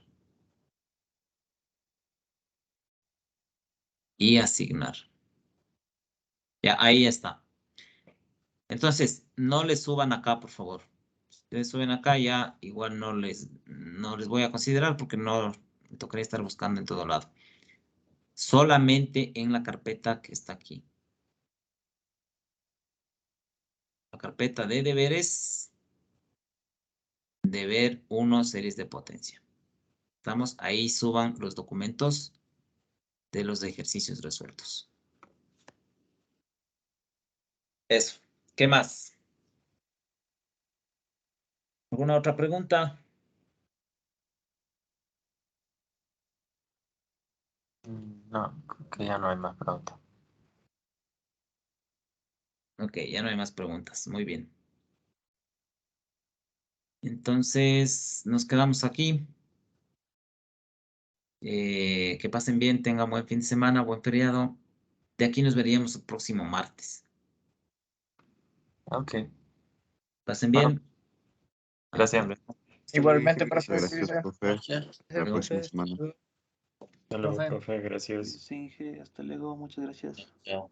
Y asignar. Ya, ahí está. Entonces, no les suban acá, por favor. Si ustedes suben acá, ya igual no les voy a considerar porque no me tocaría estar buscando en todo lado. Solamente en la carpeta que está aquí. La carpeta de deberes. Deber 1, series de potencia. Estamos ahí, suban los documentos de los ejercicios resueltos. Eso. ¿Qué más? ¿Alguna otra pregunta?
No, creo que ya no hay más preguntas.
Ok, ya no hay más preguntas. Muy bien. Entonces, nos quedamos aquí. Que pasen bien, tengan buen fin de semana, buen feriado. De aquí nos veríamos el próximo martes.
Ok,
Pasen
bueno,
bien.
gracias.
Igualmente, profe.
Gracias, profe.
Gracias,
La próxima
profe.
semana.
Hasta luego,
Profe.
profe, gracias.
Sí, hasta luego, muchas gracias.
Chao.